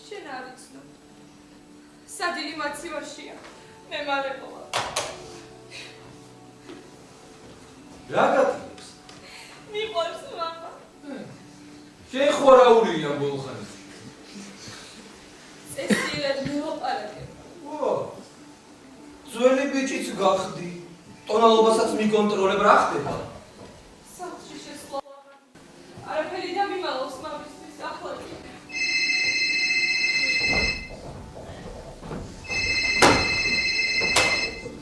შენ არ იცნობ. სადილი მაცივარშია. მე მალე მოვა. რა გაკეთებს? მიყვარს მამა. შენ ხორაულია ბოლხანი. წესიერ მეოპარაკე. ო! ძველი ბიჭიც გახდი. ტონალობასაც მიკონტროლებ რა ხდება? სახლში შესვლა. არაფერი დამიმალავს მამისთვის ახლა კი.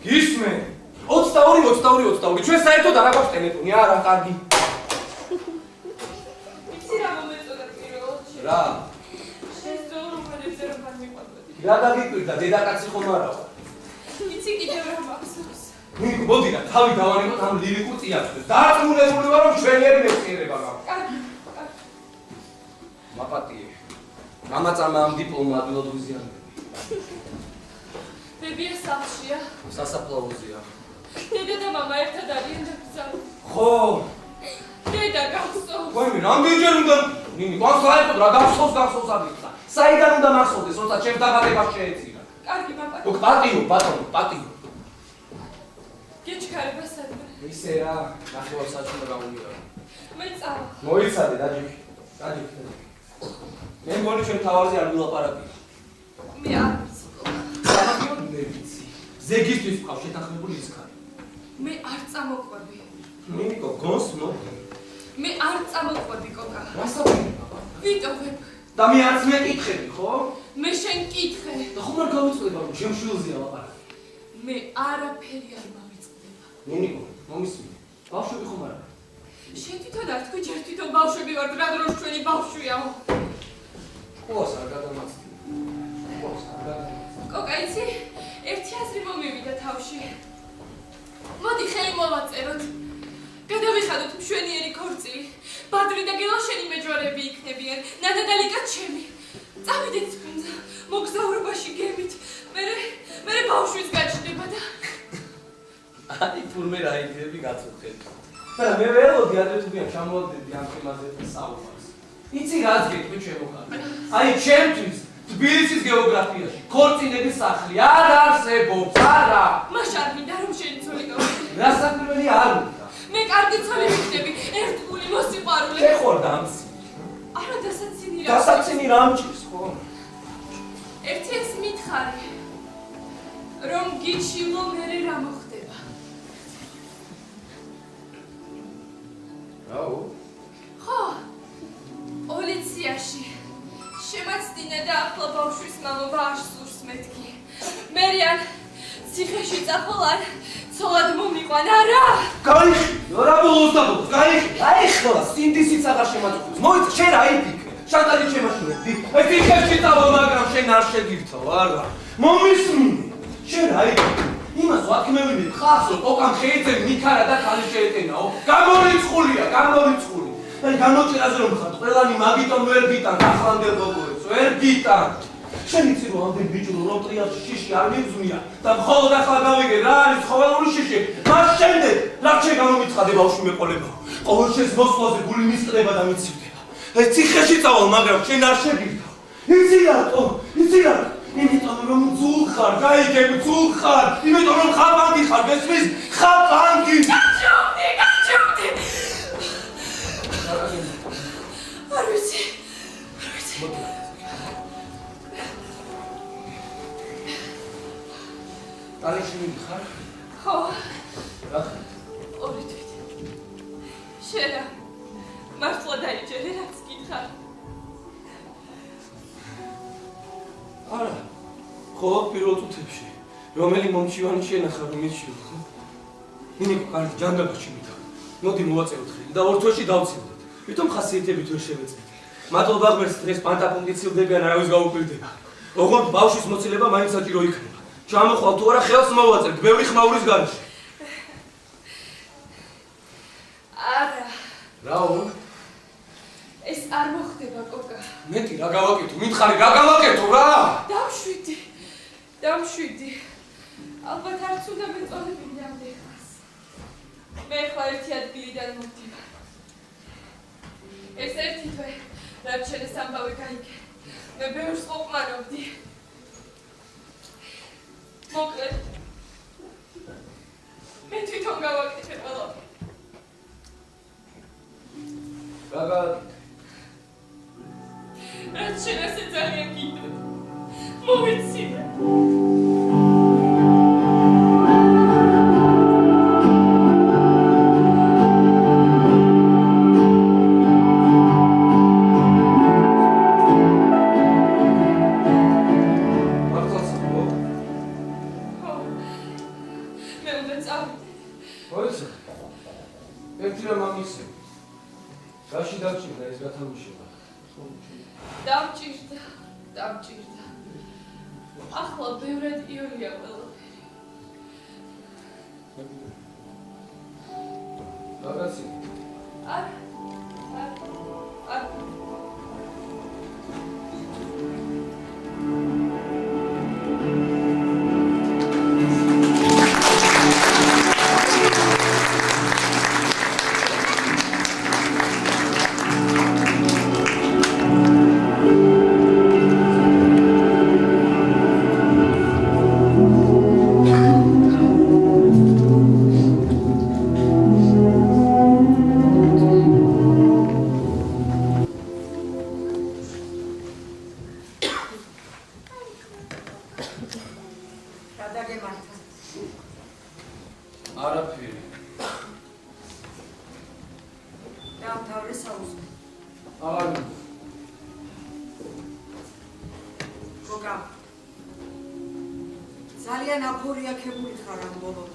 გისმე? 22 ჩვენ საერთოდ არ აქვს ტელეფონი, არა, კარგი. იცი რა მომეწონა პირველად? რა? შენ ზოურობებზე რომ არ მიყვარდი. რა დაგიკვირდა, დედაკაცი ხომ არა ვარ? იცი კიდევ რა მახსოვს. ნიკო, მოდი რა, თავი დავანებოთ ამ ლირიკულ წიაღს. დარწმუნებული ვარ, რომ ჩვენიერი მეცნიერება გაქვს. კარგი. მაპატიე. მამაწამა ამ დიპლომმა ადვილად ვიზიანდება. ბებია სახლშია. სასაფლაოზეა. დედა და მამა ერთად არიან დაკრძალული. ხო, დედა გახსოვს. ვაიმე, რამდენჯერ უნდა ნინი, გან საერთოდ რა გახსოვს აღიქცა. საიდან უნდა მახსოვდეს, როცა ჩემს დაბადებას შეეწირა. კარგი მაპატი. ოქ, პატიო. გეჩქარება სადმე. ისე რა, ნახევარ საათში უნდა გამომიარო. მე წავა. მოიცადე, დაჯიქი. მე მგონი ჩვენ თავარზე არ ვილაპარაკია. მე არ ვიცი. მე ვიცი. ზეგისთვის ვყავს შეთანხმებული ისქარი. მე არ წამოყვები. ნიკო, გონს მოდი. მე არ წამოყვები კოკა. რასაკვირი? ვიტოვებ. და მე არც მეკითხები, ხო? მე შენ კითხე. და ხომ არ გავიწვდება, რომ ჩემ შვილზეა ლაპარაკი. მე არაფერი არ მავიწყდება. ნიკო, მომისმინე. ბავშვები ხომ არა? შენ თვითონ არ თქვი, ჯერ თვითონ ბავშვები ვართ, რა დროს ჩვენი ბავშვიაო. შკოლას არ გადამაცდი. კოკა, იცი, ერთი აზრი მომივიდა თავში. მოდი ხელი მოვაწეროთ. გადავიხადოთ მშვენიერი ქორწილი. ბადრი და გელა შენი მეჯვარები იქნებიან, ნანა და ლიკა ჩემი. წავიდეთ თუნდა, მოგზაურობაში გემით. მე ბავშვის გაჩნდება და აი, თურმე რა იდეები გაწუხეთ. და მე ველოდი ადრეთუბიან ჩამოვდები ამ თემაზე საუბარს. იცი რაც გეტყვი ჩემო ხარ. აი, ჩემთვის თბილისის გეოგრაფიაში ქორწინების სახლი არ არსებობს, არა. მაშ არ მინდა რომ შენი ცოლი გავხდე. რასაკვირველი არ უნდა. მე კარგი ცოლი ვიქნები, ერთგული მოსიყვარულე. შე ხარ დამცი. არა დასაცინი რა. დასაცინი რამჭირს, ხო? ერთი ეს მითხარი, რომ გიჩილო მერე რა მოხდება. რაო? ხო, პოლიციაში. შემაცდინე და ახლა ბავშვის მამობა არ სურს მეთქი. მერიან ციხეში წახოლან ცოლად მომიყვან, არა! გაიხი, რა ბოლოს დაბოლოს, გაიხი. აი ხლა, სინდისიც აღარ შემაწუხებს. მოიცა, შენ რა იფიქრე? შანტაჟი შემაშინებდი. მე ციხეში წავალ, მაგრამ შენ არ შეგირთავ, არა. მომისმინე. შენ რა იფიქრე? იმას ვაკმევინებ ხარს, რომ კოკამ შეეწევი მიქარა და ხალი შეეტენაო. გამორიცხული. აი განოჭერაზე რომ ხარ, ყველანი მაგიტომ ვერ გიტან, ახლანდელ გოგოებს, ვერ გიტან. შენ იცი რომ ამდენ ბიჭო რომ ტრიალში შიში არ მიგზმია და მხოლოდ ახლა გავიგე რა არის ხოველური შიში. მას შემდეგ რა შენ გამომიცხადე ბავშვი მეყოლება. ყოველ შენს მოსვლაზე გული მისწრება და მიცივდება. აი ციხეში წავალ, მაგრამ შენ არ შეგირთავ. იცი რატო? იმიტომ რომ ძულ ხარ, გაიგებ ძულ ხარ. იმიტომ რომ ხაპანგი ხარ, გესმის? ხაპანგი. გაჩვდი. არ ვიცი. ტალეში მიხარ? ხო. რა? 2 თვით. შეერა მართლა დაიჯერე რაც გითხარ არა ხოლო პირველ წუთებში რომელი მომჩივანი შენახა რომ იცშილ ხო ნინიკო კარგი ჯანდაბაში მითხა მოდი მოვაწეროთ ხელი და ორ თვეში დავცილდეთ ვითომ ხასიათებით ვერ შევეწეთ მადლობა ღმერთს დღეს პანტაპუნკიცილდებიან არავის გაუკვირდება ოღონდ ბავშვის მოცილება მაინც საჭირო იქნება ჩამოხვალ თუ არა ხელს მოვაწერთ ბევრი ხმაურის გარეშე არა რაო ეს არ მოხდება კოკა მეტი რა გავაკეთო მითხარი რა გავაკეთო რა დამშვიდი ალბათ არც უნდა მეწონებინი ამდენს მე ხა ერთი ადგილიდან მოვდივარ ეს ერთი თვე რაც შენეს ამბავი გაიგე მე ბევრს ყოფმანობდი მოკლედ მე თვითონ გავაკეთე ყველაფერი რა გავაკეთე რაც შენ ასე ძალიან გინდა მოვიცინე დამჭირდა ახლა ბევრად იოლია ყველაფერი რაღაცი არ ძალიან აფორიაქებული ხარ ამ ბოლოს.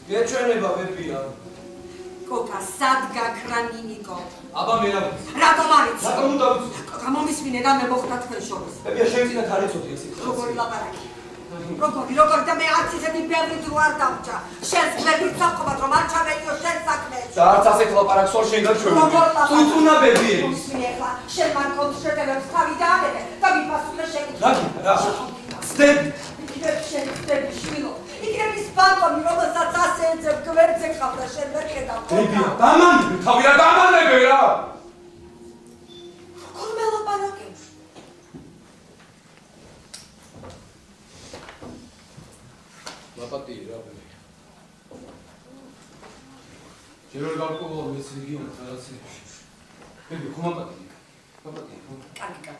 გეჩვენება ვებია. კოკა, სად გაქრა ნინიკო? აბა მე რა. რატომ არიცი? რატომ უნდა ვიცი? კოკა, მომისმინე და მე მოხდა თქვენ შორის. ვებია შენ წინათ არ იცოდი ეს. როგორი ლაპარაკი? როგორი და მე არც ისეთი ბევრი დრო არ დავჭა. შენს გვერდით საყობად რომ არ ჩავეიო შენ საქმეში. და არც ასეთ ლაპარაკს ვერ შენ გაჩვევდი. თუნთუნაბები. მომისმინე ახლა შენ მან კონტრშეტევებს თავი დააგებე და მიფასულე შეკითხვა. რა? სტები. შენ სტები შვილო. იქნების ბალკონი რომელსაც ასე ეძებ გვერდზე ხავდა შენ ვერ ხედავ. ბებია, დამანები, თავი რა დამანები რა. როგორ მელაპარაკებს? ლაპატიე რა ბებია. ჯერ ვერ გავყოლა ეს რეგიონი რაღაცეებში. ბებია, ხომ ლაპატიე? ლაპატიე, ხო? კარგი.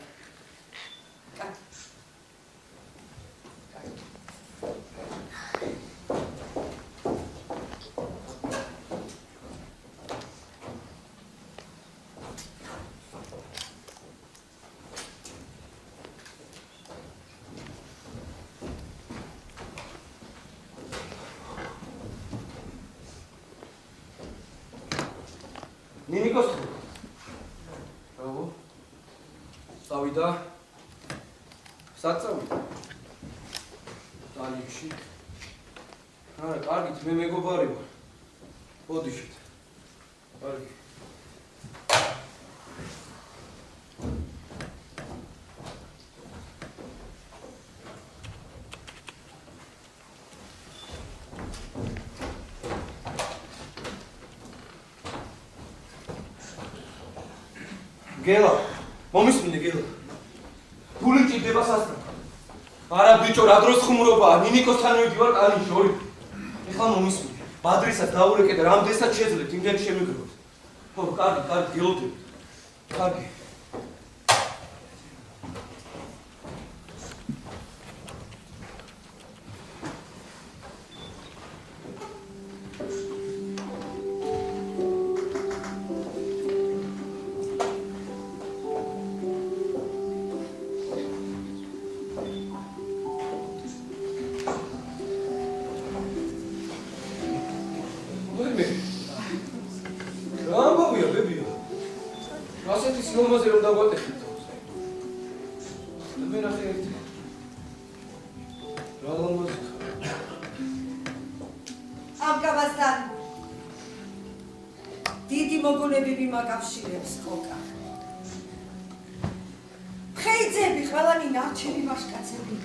ნინიკოს ბრავო წავიდა სად წავიდა დალიქში არა კარგით მე მეგობარი ვარ ბოდიშით კარგი გელა, მომისმინე გელა. გული ჭირდება სასწრაფო. არა ბიჭო, რა დროს ხუმრობაა, ნინიკოსთან მივიდივარ კალიში, ორი. ეხლა მომისმინე. ბადრისაც დაურეკე და რამდენსაც შეძლებ, იმდენი შემიგროვოთ. ხო, კარგი, გელოდები. კარგი. გაუღია ბებია. ასეთი სილამაზე რომ დაგვატეხით. და მე ნახე ერთი. რა ლამაზი ხარ. ამ კაბასთან დიდი მოგონებები მაკავშირებს ხოკა. ხეიძები ყველანი ნარჩენი ვაშკაცები.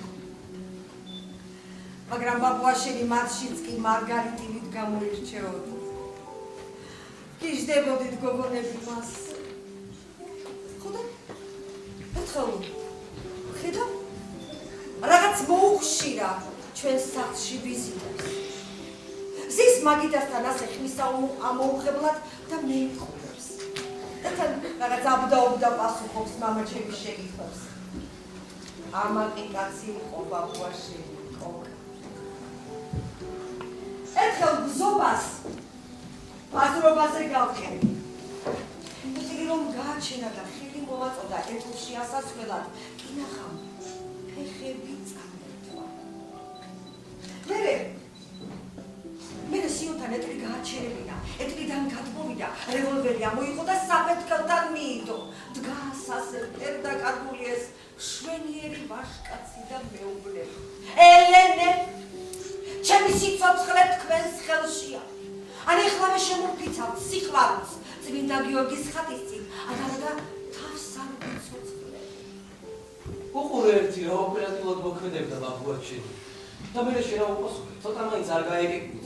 მაგრამ ბაბუაშენი მათშიც კი მარგარიტივით გამოირჩეოდა. გიждდებოდით გოგონები მას. ხოდა ერთხელ ხედა რაღაც მოუხშირა ჩვენს სახლში ვიზიტებს. ზის მაგიდასთან ასე ხმისა ამოუღებლად და მე მიყურებს. და თან რაღაც აბდაობდა პასუხობს მამაჩემი შეკითხვებს. ამაკი კაცი იყო ბაბუაშენი კოკა. ერთხელ ბზობას აზრობაზე გავყევი. ეხელი რომ გააჩენა და ხელი მოვაწოდა ეთლში ასასვლელად, კი ნახავ, ფეხები წამოთვა. მე სიუნთან ეტლი გააჩერებინა, ეტლიდან გადმოვიდა, რევოლვერი ამოიღო და საფეთქელთან მიიდო. დგას ასე ფერდაკარგული ეს მშვენიერი ვაშკაცი და მეუღლე. ელენე, ჩემი სიცოცხლე თქვენს ხელშია. ან ეხლავე შემოფიცავთ სიყვარულს წმინდა გიორგის ხატის წინ, და თავს არ ვიცოცხლე. უყურე ერთი რა ოპერატიულად მოქმედებდა ბაბუაჩენი. და მე შენ რა უპასუხე, ცოტა მაინც არ გაიგებდი.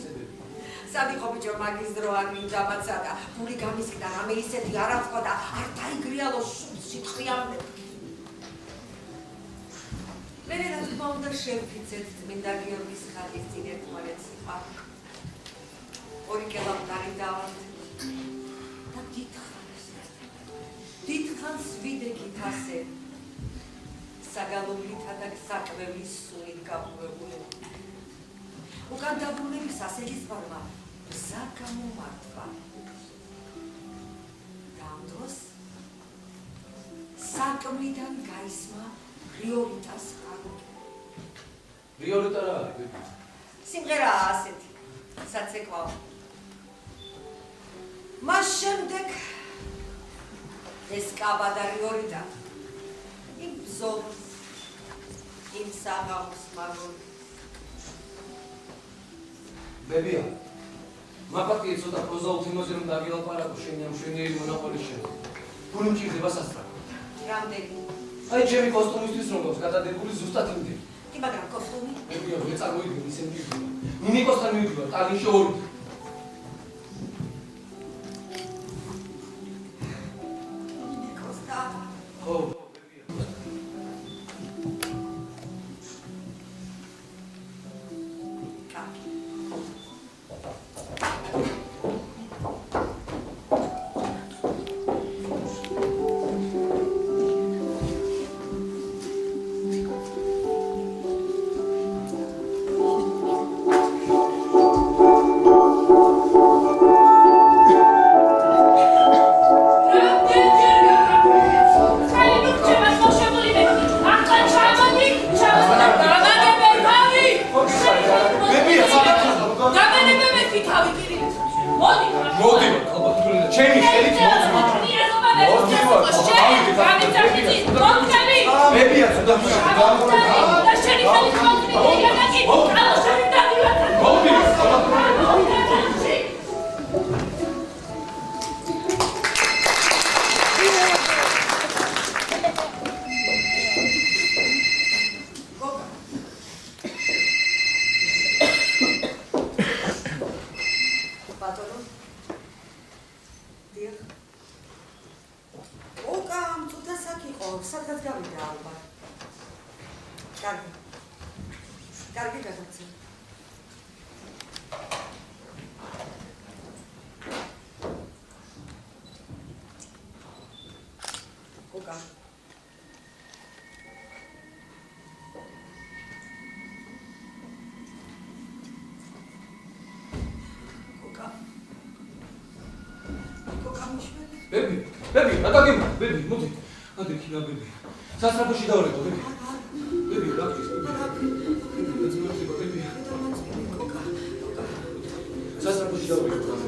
სადიყო ბიჭო მაგის დრო არ მინდამაცა და გული გამისკდა რამე ისეთი არ აწვა და არ დაიგრიალო სიტყვიანები. მე რა თქმა უნდა შევფიცეთ წმინდა გიორგის ხატის წინ ერთმანეთს სიყვარული. ორი კელამტარი დავართ და დიდხანს ვიდექით ასე საგალობლითა და საკვების სულით გაუღებული. უკან დაბრუნების ასეთის ვარმა გზა გამომართვა. და ამ დროს სარკმლიდან გაისმა რიოლიტას ხარული. რიოლიტა რა არის? სიმღერაა ასეთი, საცეკვაო. მას შემდეგ ეს კაბა და რიოლიტა იმ ბზობს, იმ საღამოს მაგორი. ბებია, მაპატიე ცოტა პროზაულ თემაზე რომ დაგილაპარაკო შენი ამ მშვენიერი მონაყოლის შემდეგ. გული მჭირდება სასწრაფო. რამდენი? აი ჩემი კოსტუმისთვის რომ გვაქვს გადადებული ზუსტად იმდენი. კი, მაგრამ კოსტუმი? ბებია, მე წარმოიდგინე ისე მივიდნენ. ნინიკოსთან მივიდნენ, ტალინში ორი. ნინიკოსთან? ხო. სასწრაფოში დავრეკო, ბები. ბები, რა გქის, ბები? ეცნობება, ბები. სასწრაფოში დავრეკო, ბები.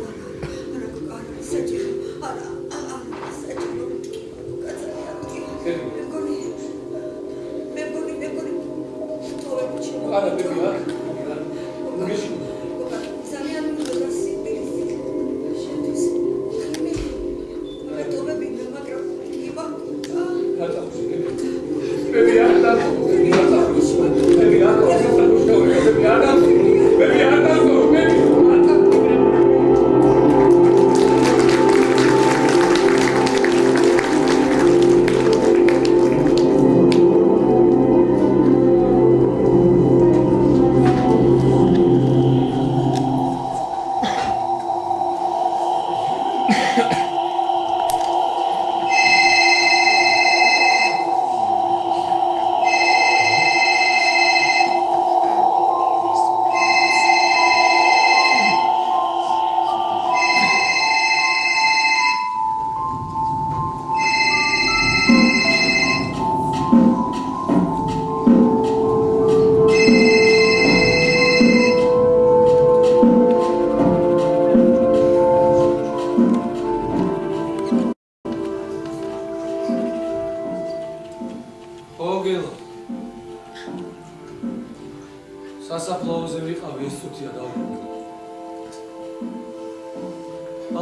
სასაფლაოზე ვიყავი ეს წუთია დავუბრუნდი.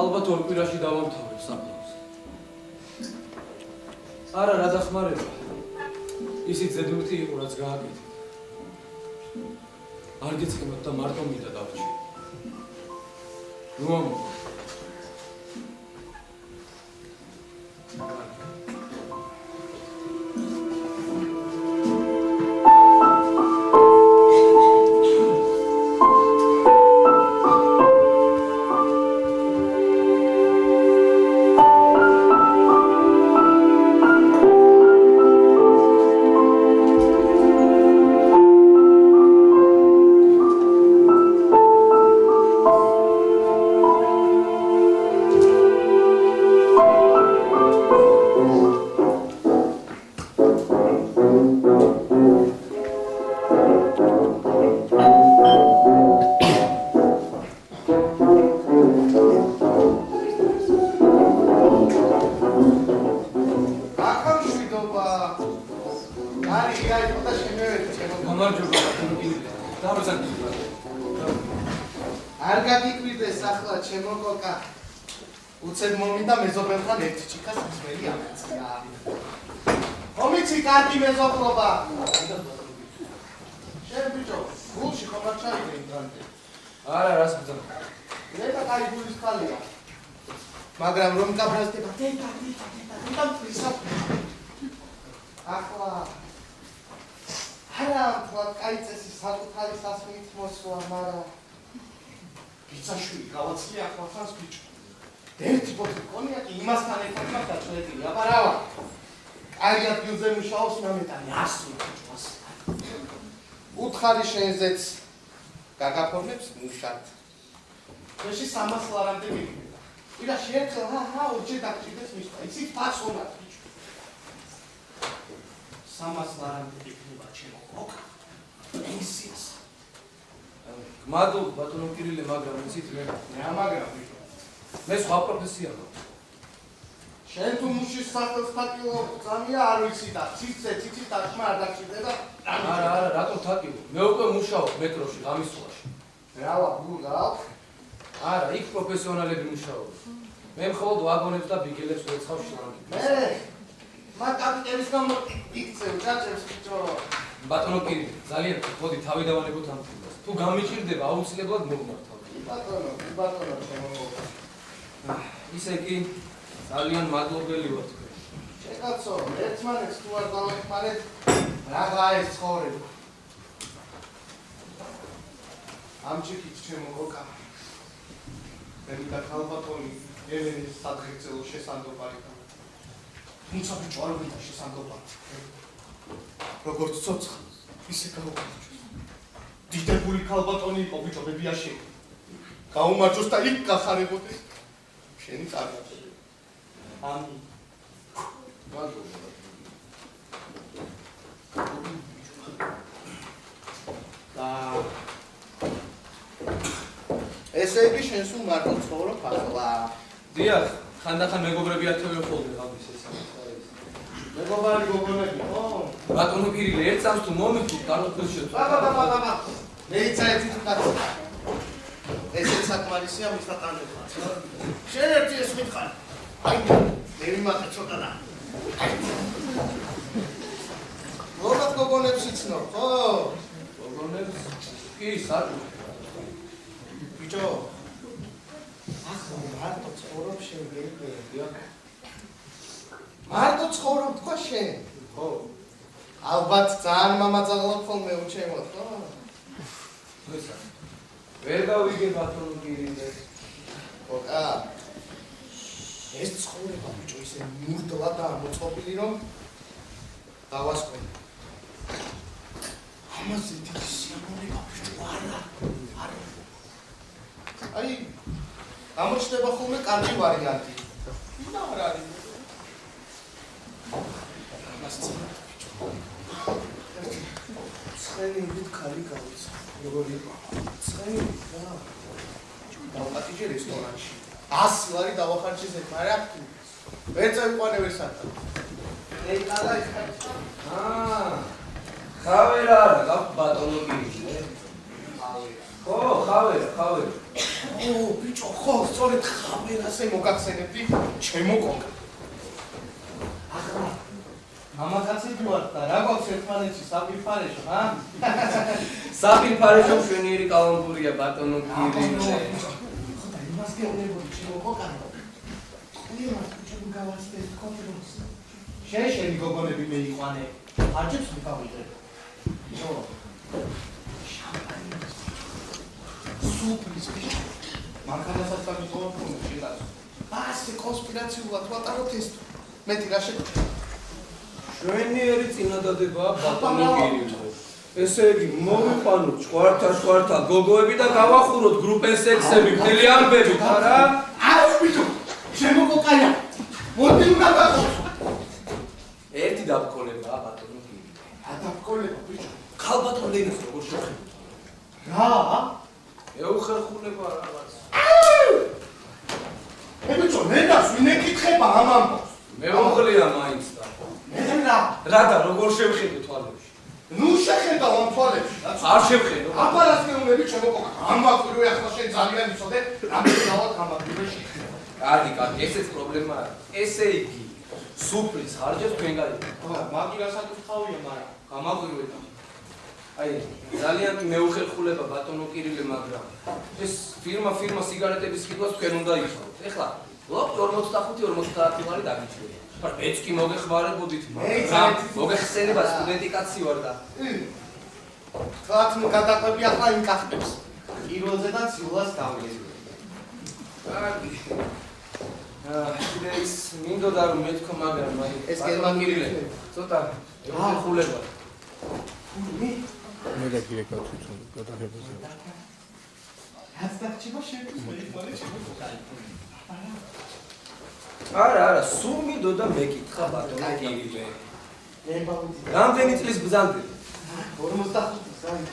ალბათ ორ კვირაში დავამთავრებ საფლაოს. არა, რა დახმარება. ისიც ზედმრთი იყო, რაც გააკეთე. არ გეცხებათ და მარტო მინდა დავრჩი. ნუ ამო. მაგრამ რომ გაბრაზდება დედა ახლა არა თქვა კაი წესი საკუთარი სასმით მოსვლა მაგრამ ბიძაშვილი გავაცლი ახლა ხანს ბიჭო ერთი ბოთლი კონიაკი იმასთან ერთად გადაწყვეტილი აბა რა ვარ კაი ადგილზე მუშაობს მამეტანი 100 ბიჭოს უთხარი შენზეც გაგაფორმებს მუშად ეში 300 ლარამდე მიგდები ირა შეერთხელ ორჯერ დაგჭირდეს მისვა იცით ფასონად ბიჭო 300 ლარამდე იქნება ჩემო ოკა პენსიას მადლობა ბატონო კირილე მაგრამ იცით მე მაგრამ ბიჭო მე სხვა პროფესია მაქვს შენ თუ მუშის სახელს თაკილო წამია არ ვიცი და ციცი დაშმა არ დაგჭირდება არა რატო თაკილო მე უკვე მუშაობ მეტროში გამისვლაში რავა გულავ არა იქ პროფესიონალები მუშაობენ მე მხოლოდ ვაგონებს და ბიგელებს ვეცხავ შლამი მე მაგ კაპიტელის გამო იქცევ ჯაჭებს ბიჭო ბატონო კირილე ძალიან მოდი თავი დავანებოთ ამ ფილმს თუ გამიჭირდება აუცილებლად მოგმართავ ბატონო ჩემო ისე კი ძალიან მადლობელი ვარ თქვენ შეკაცო ერთმანეთს თუ არ დავეხმარეთ რაღა ეს ცხოვრება ამ ჩიქით ჩემო გოკა მე და ქალბატონი ელენის სადღეგრძელო შესანდობარი თუმცა ბიჭო არ ვიდა შესანდობარი როგორც ცოცხლ ისე გაუგარჯოს დიდებული ქალბატონი იყო ბიჭო ბებიაში გაუმარჯოს და იქ გახარებოდეს შენი წარმატება ამი მადლობა და ესე იგი შენ სულ მარტო ცხოვრობ ახლა დიახ ხანდახან მეგობრები ათევე ხოლმე ღამის ეს არის. მეგობარი გოგონები, ხო? ბატონო პირილი, ერთ წამს თუ მომიქით, კაროთქოს შეწვა. ბაბა. მეიცა ერთი კაცი. ესეც საკმარისია მის დატანებას. შენ ერთი ეს მითხარ. აი, მივიმატე ცოტა და. როგორ გოგონებს იცნობ, ხო? გოგონებს კი საერთოდ ბიჭო. ახლა მარტო ცხოვრობ შენ გერბია. მარტო ცხოვრობ თქვა შენ. ხო. ალბათ ძალიან მამაძაღლობ ხოლმე უჩემოთ, ხო? ესა. ვერ გავიგე ბატონო პირინდე. ხოდა ეს ცხოვრება ბიჭო ისე მურდლა და მოწყობილი რომ დავასკვენ. ამაზე დიდი სიამოვნება ბიჭო არა. აი გამოჩნდება ხოლმე კარგი ვარიანტი. და არა არის. ამას ბიჭო. ცხენი ვით ხალი გავიცა. როგორი იყო? ცხენი რა. დავყატიჭე რესტორანში. 100 ლარი დავახარჯე, მაგრამ ვერ წევიყვანე ვერ სათქო. ეი კალა ის ხავერა არა, გაქვს ბატონო პირინდე. ხო, ხავერა. ბიჭო, ხო, სწორედ ხავერაზე მოგახსენებდი ჩემო კოკა. ახლა მამაკაცები ვართ და რა გვაქვს ერთმანეთში საფირფარეშო, ა? საფირფარეშო მშვენიერი კალამბურია ბატონო პირინდე. ხოდა იმას გეუბნებოდი ჩემო კოკა. ხუიმა ჩემ გავასწრებ კონტროლს. შენი გოგონები მეიყვანე. არჯებს მიყავიდე. ბიჭო. შამპანი. სუპრის ბიჭო. მანქანასაც გამიწყობ ხოლმე შეგაც. ასე კონსპირაციულად ვატაროთ ეს. მეტი რა შეგჭირდა. მშვენიერი წინადადებაა ბატონო პირინდე. ესე იგი, მოვიყვანოთ ჭვართა გოგოები და გავახუროთ გრუპენ სექსები, მთელი ამბები, არა? აუ ბიჭო, ჩემო კოკაია. მოდი უნდა გაყო. ერთი დაბკოლებაა ბატონო პირინდე. ადაბკოლება ბიჭო. ხალბატონ ლენას როგორ შეხება? რა? ეუხერხულება რაღაც. ბიჭო, ნედას ვინ ეკითხება ამ ამბავს? მეუღლია მაინც და. მე რა? რა და როგორ შევხედე თვალებში? ნუ შეხედავ ამ თვალებში. არ შევხედო. აბარას მეუბნები ჩემო კოკა. ამაკვირვე ახლა შენ ძალიან იცოდე, რამე დავად გამაკვირვე შეხედე. კარგი, ესეც პრობლემა არა. ესე იგი, სუფრის ხარჯებს თქვენ გაიგეთ. მაგირა საკითხავია, მაგრამ გამაკვირვე და. აი, ძალიან მეუხერხულება ბატონო კირილე, მაგრამ ეს ფირმა სიგარეტების კითხვას თქვენ უნდა იხსნათ. ეხლა, ლოპ 45-50 ლარი დაგიჭირე. მაგრამ მეც კი მოგეხმარებოდით, მაგრამ მოგეხსენება სტუდენტი კაცი ვარ და. ხათ გადაყვები ახლა იმ კახტებს. პირველზე და ცივლას გავიძე. კარგი. ის მინდოდა რომ მეთქო, მაგრამ აი ეს გელმაგირილე. ცოტა ეუხერხულება. მე დაგირეკავ თვითონ გადაღებაზე. რაც დაგჭირა შეგვიძლია მოდი შემოგა. არა, სულ მინდოდა მეკითხა ბატონო კირილე. რამდენი წლის ბრძანდი? 45 წელი.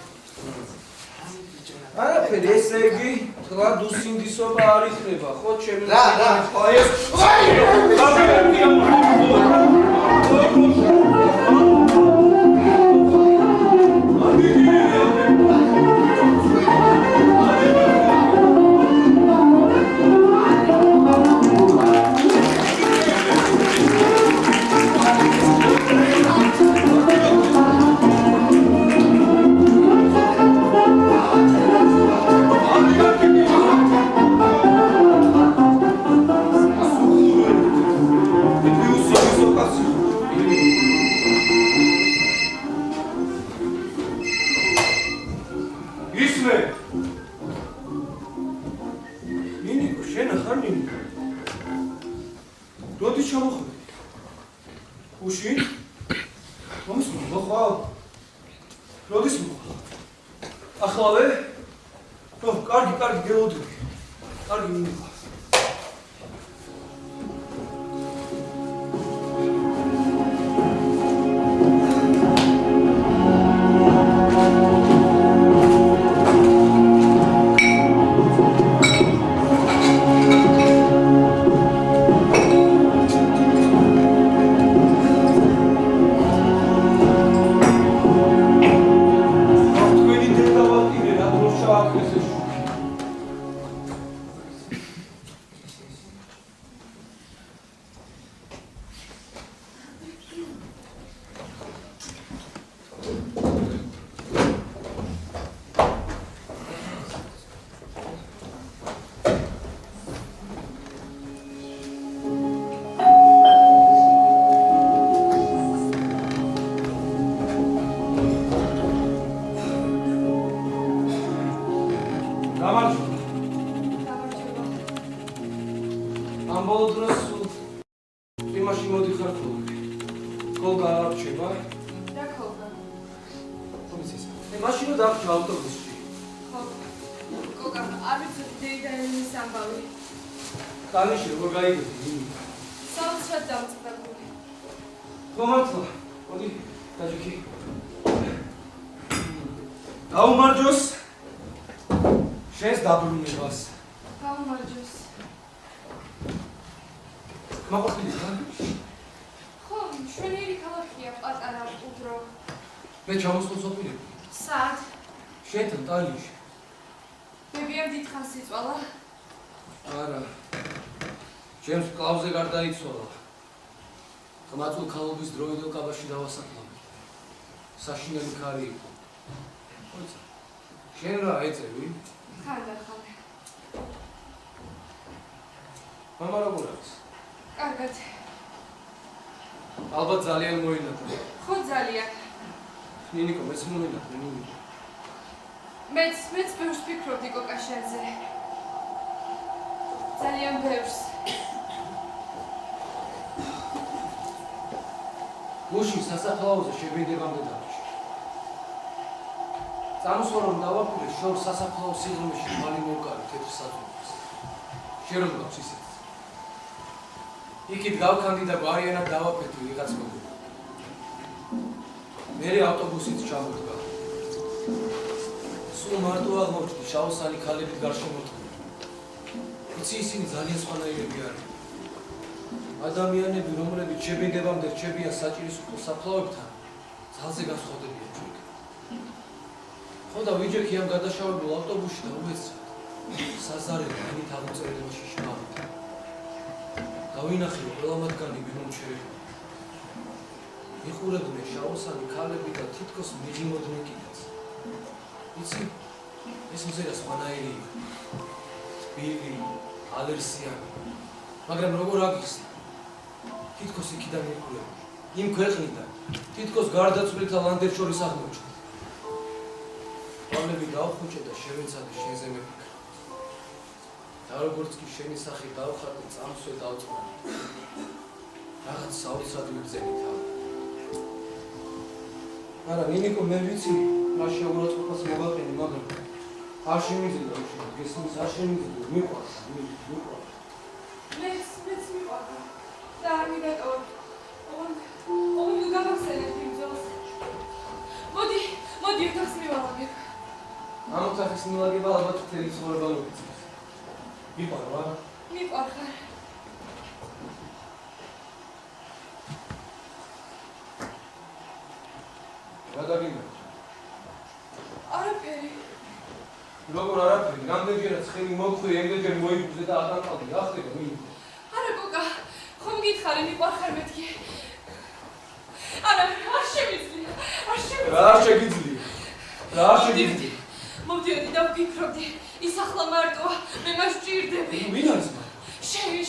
არაფერი, ესე იგი, თქვა დუსინდისობა არ იქნება, ხო, ჩემი რა? აი ეს თუ იმაში მოდიხარ თუ გოგა არჩევა რა ქოლგა? ხომ ის მაშინ დავჭა ავტობუსში ხო. გოგა, არ ვიცი დეიდა ენის ამბავი. კალიში როგორ გაიგები საოცრად დავწყდებული. ხომართლა მოდი დაჯიქი გაუმარჯოს შენს დაბრუნებას გაუმარჯოს. მაყოფილი ხარ? ხო, მშვენიერი ქალაქია, პატარა, უდრო. მე ჩამოსულ სოფლები სად? შენთან ტალიში ბებიამ დიდხანს იწვალა. არა ჩემს კლავზე გარდაიცვალა ხმაწულ ქალობის დროიდელ კაბაში დავასახლავე საშინელი ქარი იყო ხოცა შენ რა ეწევი? ხანდახანე. მამა როგორ არის? კარგად. ალბათ ძალიან მოინათლა ხო ძალიან. ნინიკო მეც მოინათლა ნინიკო მეც ბევრს ფიქრობდი გოგა შენზე. ძალიან ბევრს. გუშინ სასაფლაოზე შევიდებამდე დავჭი წამოსვლა რომ დავაკვირე შორს სასაფლაო სიღრმეში მალი მოვკარე თეთრ საძულებას შენ რომ გაქვს ისეთ იქით გავქანდი და გვარიანად დავაფეთვი ვიღაც მოგება მერე ავტობუსით ჩამოდგა სულ მარტო აღმოჩნდი შავსანი ქალებით გარშემორტყმული იცი ისინი ძალიან სხვანაირები არიან ადამიანები რომლებიც შებინდებამდე რჩებიან საჭირის უფრო საფლავებთან ძალზე განსხვავდებიან ჩვენ ხო და ვიჯექი ამ გადაშავებულ ავტობუსში და უეცრად საზარელი მით აღმოწერებაში შევავით გავინახე რომ ყველა მათგანი ვიმომჩერებული მიყურებდნენ შავოსანი ქალები და თითქოს მიჯიმოდნენ კიდეც იცი ეს მზერა სხვანაირი იყო თბილი ალერსიანი მაგრამ როგორ აგიხსნა თითქოს იქიდან მიყურებდი იმ ქვეყნიდან თითქოს გარდაცვლილთა ლანდებს შორის აღმოჩნდა რომლები გავხუჭე და შევეცადე შენზე მეფიქრა და როგორც კი შენი სახე დავხატე წამსვე დავწმარი რაღაც საოცრად მიგზენი თავი არა ნინიკო მე ვიცი რა შეურაცხყოფას მოვაყენე მაგრამ არ შემიძლია უშუალოდ გესმის არ შემიძლია მიყვარს მეც მიყვარდა და არ მიდატოვებ ოღონდ გავახსენებ იმ ძელს მოდი ოთახს მივალაგებ ამ ოთახის მილაგება ალბათ მთელი ცხოვრება მოგიწევს მიყვარ რა? მიყვარხარ რა დაგიმარჯვა? არაფერი როგორ არაფერი? რამდენჯერაც ხელი მოგხვი, ემდენჯერ მოიგუზე და ატანყავდი, რა ხდება მინდა? არა გოგა, ხომ გითხარი მიყვარხარ მეთქი? არა, არ შემიძლია. რა არ შეგიძლია? რა არ შეგიძლია? მოვდიოდი და ვფიქრობდი, ის ახლა მარტოა, მე მას ვჭირდები. ვინ არის მარტო?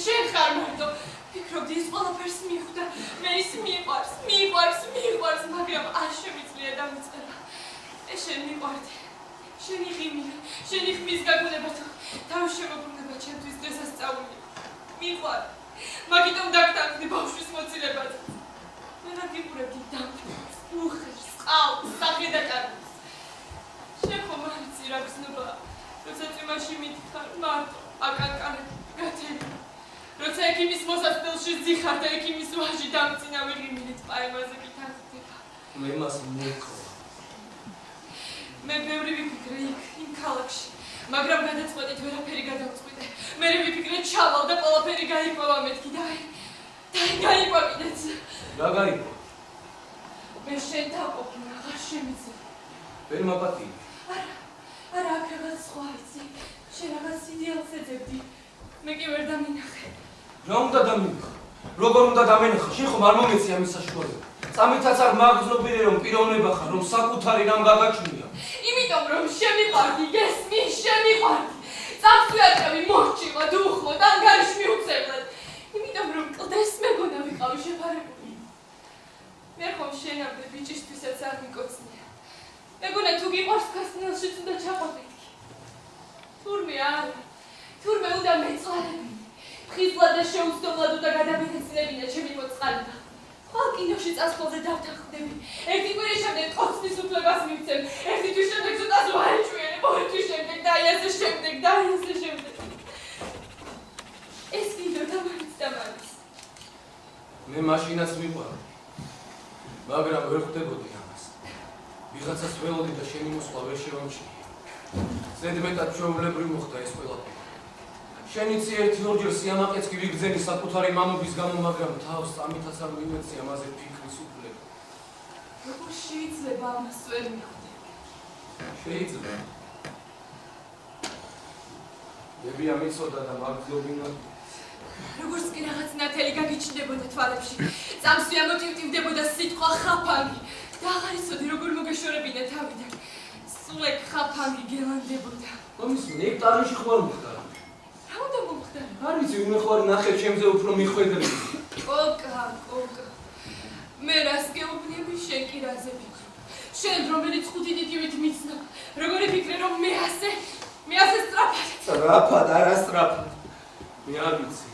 შენ ხარ მარტო. ვფიქრობდი, ის ყველაფერს მიხვდა, მე ის მიყვარს, მაგრამ არ შემიძლია დამიწყება. ეს შენ მიყვარდი. შენი ღიმილი, შენი ხმის გაგუნება თუ თავის შემოbrunება ჩემთვის დღესასწაული. მიყვარ. მაგიტომ დაგტანხდი ბავშვის მოცილებას. მე რა გიყურებდი დამთვალს, უხერს, ყავს, სახე და კარგს. შენ ხომ არ იცი რა გზნობა, როცა წვიმაში მითხარ, მარტო, აკანკანებ, გათელი. როცა ექიმის მოსაცდელში ძიხარ და ექიმის ვაჟი დამწინავი ღიმილით პაემაზე გითანხდება. მე მას მოვკრა. მე ბევრი ვიფიქრე იმ ქალაქში, მაგრამ გადაწყვეტით ვერაფერი გადავწყვიტე. მე ვიფიქრე ჩავალ და ყველაფერი გაიყვება მეთქი და გაიყვა კიდეც. რა გაიყვა? მე შენთან ყოფნა აღარ შემიძლია. ვერ მაპატიე. არა, აქ რაღაც სხვა იცი. შენ რაღაც იდეალს ეძებდი. მე კი ვერ დამინახე. რა უნდა დამინახო? როგორ უნდა დამენახო? შენ ხომ არ მომეცი ამის საშუალება. წამითაც არ მაგზნობინე რომ პიროვნება ხარ, რომ საკუთარი რამ გაგაჩნია. იმიტომ რომ შემიყვარდი, გესმის, შემიყვარდი. წამსვიაჭრევი მოხჭილა, დუხმოდ, ანგარიში მიუწევლად. იმიტომ რომ კლდეს მეგონა ვიყავი შეფარებული. მე ხომ შენამდე ბიჭისთვისაც არ მიკოცნია. მეგონა თუ გიყვარს ქასნელშიც უნდა ჩაყოფითქი. თურმე არა, თურმე უნდა მეწყარებინე. ხიზლად და შეუცდომლად უნდა გადავინეცნებინა ჩემი მოწყალება. ხვალ კინოში წასვლაზე დავთანხმდები. ერთი კვირის შემდეგ კოცნის უფლებას მივცემ. ერთი თვის შემდეგ ცოტას ვაეჭვიერებ, ორი თვის შემდეგ და ასე შემდეგ. ეს გინდოდა მაინც და მაინც. მე მაშინაც მიყვარ. მაგრამ ვერ ხვდებოდი ამას. ვიღაცას ველოდი და შენი მოსვლა ვერ შევამჩნია. ზედმეტად ჩვეულებრივ მოხდა ეს ყველაფერი. შენიცი ერთი-ორჯერ სიამაყეც კი ვიგრძენი საკუთარი მამობის გამო, მაგრამ თავს ამითაც არ მიმეცია მასზე ფიქრის უფლება. როგორ შეიძლება ამას ვერ მიხვდები? შეიძლება. დებია მიცოდა და მაგზობინა. როგორც კი რაღაც ნათელი გაგიჩნდებოდა თვალებში, წამსვი ამოტივტივდებოდა სიტყვა ხაფანგი. და აღარ იცოდი როგორ მოგეშორებინა თავიდან. სულ ეგ ხაფანგი გელანდებოდა. მომის ნექტარიში ხوار მოხდა. რა უნდა მომხდარა? არ ვიცი, ვინმე ხوار ნახე ჩემზე უფრო მიხვედრები. კოკა. მე რას გეუბნები, შენ კი რაზე ფიქრობ? შენ რომელიც ხუთი ტიტივით მიცნობ, როგორი ფიქრე რომ მე ასე სწრაფად. სწრაფად, არა სწრაფად. მე არ ვიცი.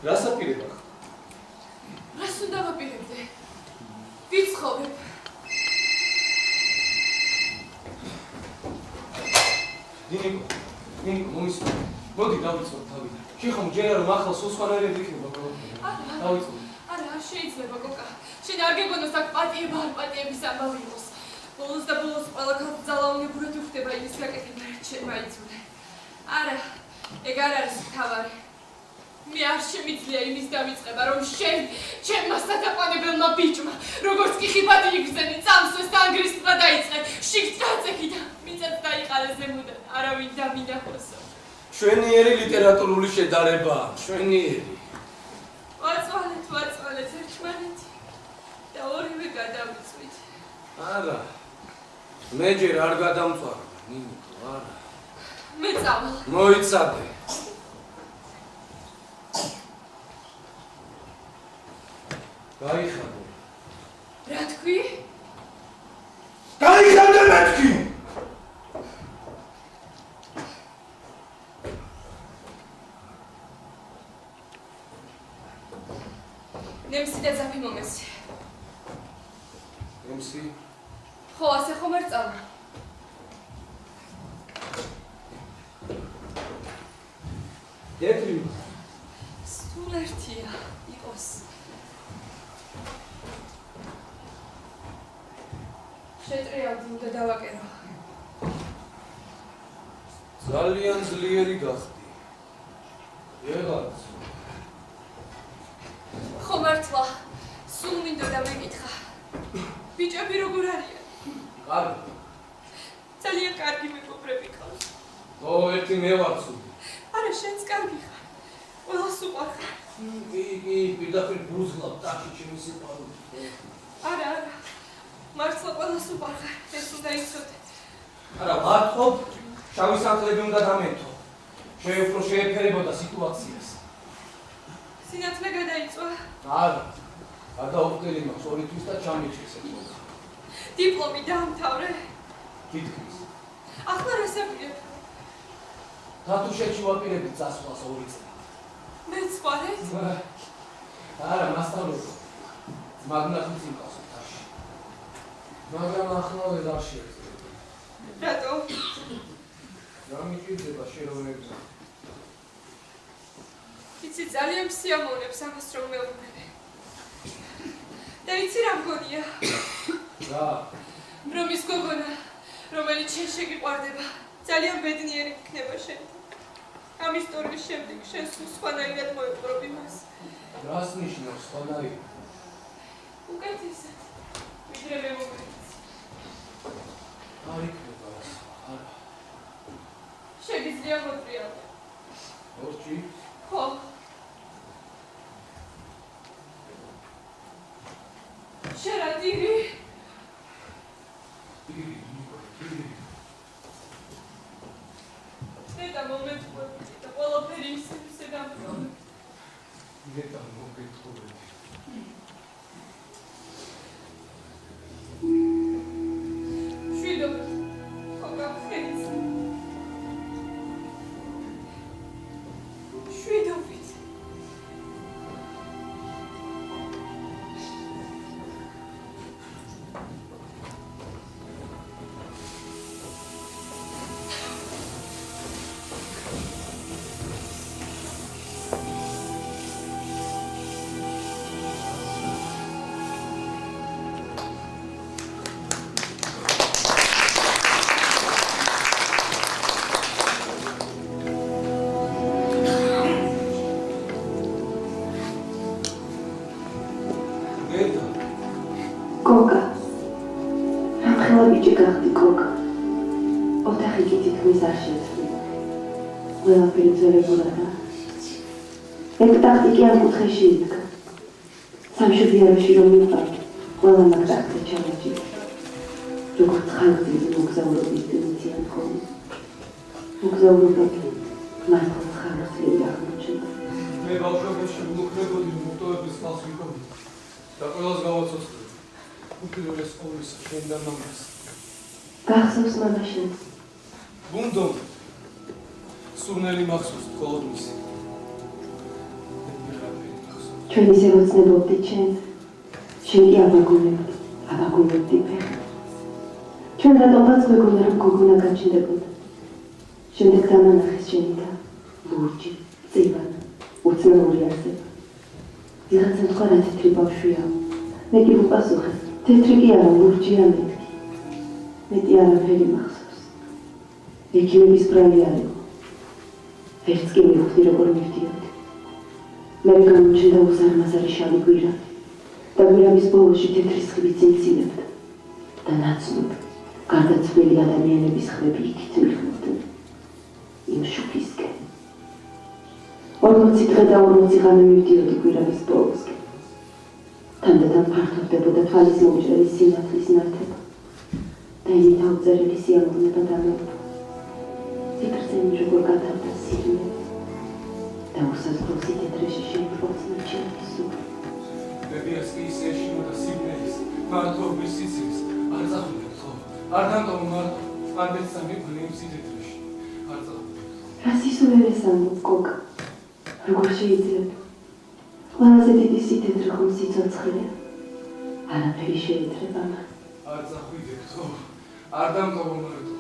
რას აპირებ ახლა? რას უნდა ვაპირებდე? ვიცხოვებ. ნიკო, მომისმა. მოდი დავიწყოთ თავიდან. შენ ხომ ჯერა რომ ახლა სულ სხვანაირად იქნება პრობლემა. დავიწყოთ. არა, არ შეიძლება კოკა. შენ არ გეგონოს აქ პატიება არ პატიების ამბავი იყოს. ბოლოს და ბოლოს ყველა ქალს ძალაუნებურად უხდება იმის გაკეთება, რაც შენ მაიცუნე. არა, ეგ არ არის თავარი. მე არ შემიძლია იმის დავიწყება, რომ შენ ჩემმა სათაყვანებელმა ბიჭმა, როგორც კი ხიფათი იგრძენი, წამსვეს და ანგრისტრა დაიწყე, შიგ წაწექი და მიწად დაიყარე ზემოდან, არავინ დამინახოსო. შვენიერი ლიტერატურული შედარება, შვენიერი. ვაწვალეთ ერთმანეთი და ორივე გადავიწვით. არა. მე ჯერ არ გადამწვარა, ნინიკო, არა. მე წავალ. მოიცადე. გაიხადე. რა თქვი? გაიხადე მეთქი! ნემსი და ძაფი მომესი. ნემსი? ხო, ასე ხომ არ წავა? ერთი. სულ ერთია იყოს. შეტრიალდი უნდა დავაკერო. ძალიან ძლიერი გახდი. եղած. ხო მართლა, სულ მინდოდა მეკითხა. ბიჭები როგორ არიან? კარგი. ძალიან კარგი მეგობრები ყავს. ო, ერთი მე ვარ ცუდი. არა, შენც კარგი ხარ. ყველას უყვარხარ. კი, პირდაპირ გუზღლავ ტაში ჩემი სიყვარული. არა, მართლა ყველას უყვარხარ. ეს უნდა იცოდე. არა, მართყოფ, შავი სანთლები უნდა დამეთო. უფრო შეეფერებოდა სიტუაციას. სინათლე გადაიწვა. არა. გადაუხდელი მაქვს ორი თვის და ჩამიჭრეს ეთქო. დიპლომი დაამთავრე. თითქმის. ახლა რა საკვირებ? თათუშეთში ვაპირებდი წასვლას 2 წელი. მეც ვარეთ? არა, მასწავლებლად. მაგნატიც იმყავს თაში. მაგრამ ახლა ვერ არ შეიძლება. რატო? გამიჭირდება შეროვნებისა. იცი ძალიან მსიამოვნებს ამას რომ მეუბნები. და იცი რა მგონია? რა? რომ ის გოგონა, რომელიც შენ შეგიყვარდება, ძალიან ბედნიერი იქნება შენთან. ამ ისტორიის შემდეგ შენ სულ სხვანაირად მოეპყრობ იმას. რას ნიშნავს სხვანაირად? უკეთესად, ვიდრე მე მომეც. არ იქნება ასე, არა. შეგიძლია მოტრიალდე. ორჩი? ხო. შენ რა დირი? და მომეთხოვე და ყველაფერი ისე დამწოვე. ნეტა მოგეთხოვე. შვიდობით. ხოგაფხეც. შვიდობით. ახლა ბიჭი გახდი კოკა. ოთახი კი თითქმის არ შეცვლიდა. ყველაფერი ძველებურადაა. ერთ ტახტი კი ამ კუთხეში იდგა. სამშობიაროში რომ მიყავ, ყველა მაგ ტახტზე ჩამოჭირდა. როგორც ხალხის მოგზაურობის ტრადიცია ხოლმე. მოგზაურობები მართლაც ხალხლები აღმოჩნდა. მე ბავშვობაში მოვხდებოდი მოტოების ხალხს ვიყავი და ყველას გავაცოცხლე. უპირველეს ყოვლისა შენთან მამას. გახსოვს მამა შენს? გუნდომ სურნელი მახსოვს მხოლოდ მისი. ჩვენ ისე ვოცნებობდით შენს, შენ კი აბაგუნებდი ფეხ. ჩვენ რატომაც გვეგონა რომ გოგონა გაჩნდებოდა. შემდეგ დამანახეს შენი და ლურჯი, წივანა, უცნაური არსება. ვიღაცამ თქვა რა თეთრი ბავშვია. მე კი ვუპასუხე, თეთრი კი არა, ლურჯია მეთქი. მეტი არაფერი მახსოვს. ექიმების ბრალი არ იყო. ვერც კი მივხვდი როგორ მივდიოდი. მე გამოჩნდა უზარმაზარი შავი გვირაბი და გვირაბის ბოლოში თეთრი სხივიც იმცილებდა და ნაცნობ გარდაცვლილი ადამიანების ხმები იქით მიხმოდნენ იმ შუქისკენ. 40 დღე და 40 ღამე მივდიოდი გვირაბის ბოლოსკენ. თანდათან ფართოვდებოდა თვალის მომჭრელი სინათლის ნათება და იმით აუწერელი სიამოვნება დამეუფა. ფიქრზე როგორ გათავდა სიღრმე და უსაზღვროსი თეთრეში შეიპროცნა ჩემი სული. ბებიას კი ისე ეშინოდა სიბნელის, მარტოობის სიცივის, არ წახვიდეთ ხო? არ დანტოვო მარტო, ანდეც სამიყვანე იმ სიტეთრეში, არ წახვიდეთ. რა სისულელეს ამბობ, კოკა? როგორ შეიძლება? ყველაზე დიდი სიტეთრე ხომ სიცოცხლეა. არაფერი შეეძრება მან. არ წახვიდეთ ხო? არ დანტოვო მარტო.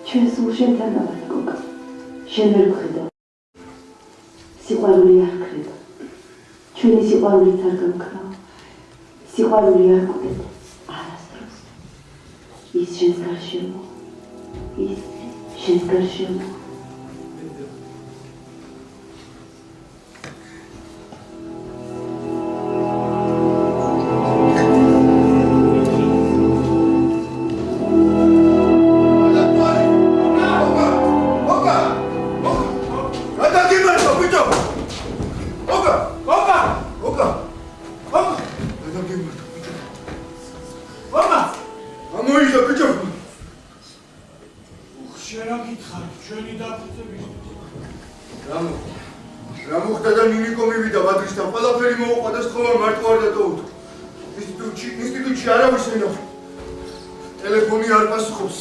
ჩვენ სულ შენთან ვართ, კოკა. შენ ვერ ვხედავ. სიყვარული არ ქრება. ჩვენი სიყვარულით არ გამქრაო. სიყვარული არ კვდება არასდროს. ის შენს გარშემო. ის შენს გარშემო.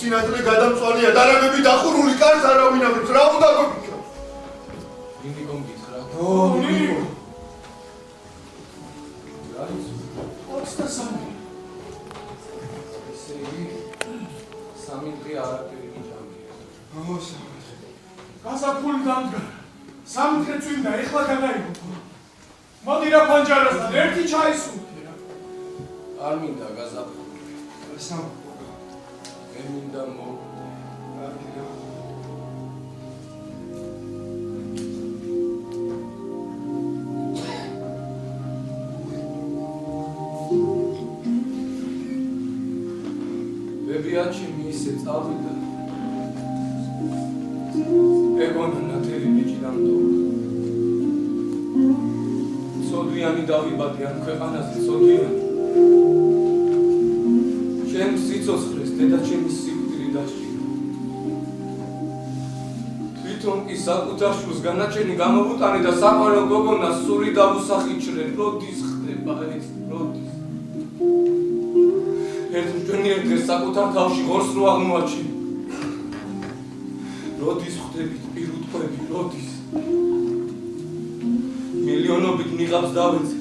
სინათლე გადამწვალია და რამები დახურული კარს არავინ აღებს. რა უნდა გიქნა? ნინიკომ გითხრა. ნინიკო. რა ის? 23. ესე იგი 3 დღე არაფერი მიჭამია. გასაფული დამდგა. 3 დღე წვიმდა, ეხლა გადაიღო. მოდი რა ფანჯარასთან ერთი ჩაისუნთი რა. არ მინდა გაზაფხული. სამ მინდა ბებიაჩემი ისე წავიდა. ეგონა ნათელი ბიჭი დამტოვა. სოდვიანი დავიბადე ამ ქვეყანაზე, სოდვიანი. ჩემს სიცოცხლეს დედა ჩემის სიკვდილი დასჭირდა. თვითონ კი საკუთარ შვილს განაჩენი გამოვუტანე და საყვარელ გოგონას სული დავუსახიჩრე. როდის ხდება ეს? როდის? ერთ მშვენიერ დღეს საკუთარ თავში ღორს რო აღმოაჩინე. როდის ხვდებით პირუტყვები? როდის? მილიონობით ნიღაბს დავეცე.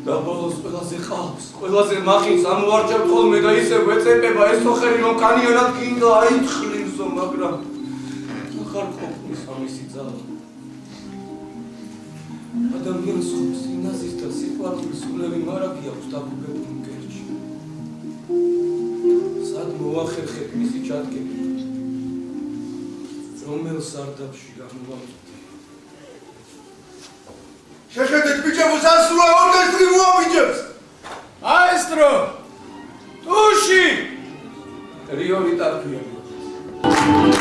და ბოლოს ყველაზე ყავს, ყველაზე მახინს ამოვარჩევთ ხოლმე და ისე ვეწებება ეს ოხერი რომ კანიონად გინდა აიწყლივსო, მაგრამ ახარ ყოფნის ამისი ძალა. ადამიანს ხომ სინაზის და სიყვარულის სულები მარაგი აქვს დაბუგებული მკერდში. სად მოახერხეთ მისი ჩადგება? რომელ სარდაფში გამოვაწყდე? შეხედეთ ბიჭებო, სასულა ორკესტრი მოაბიჯებს. Maestro! Tu ტრიოლი ტარფიანი.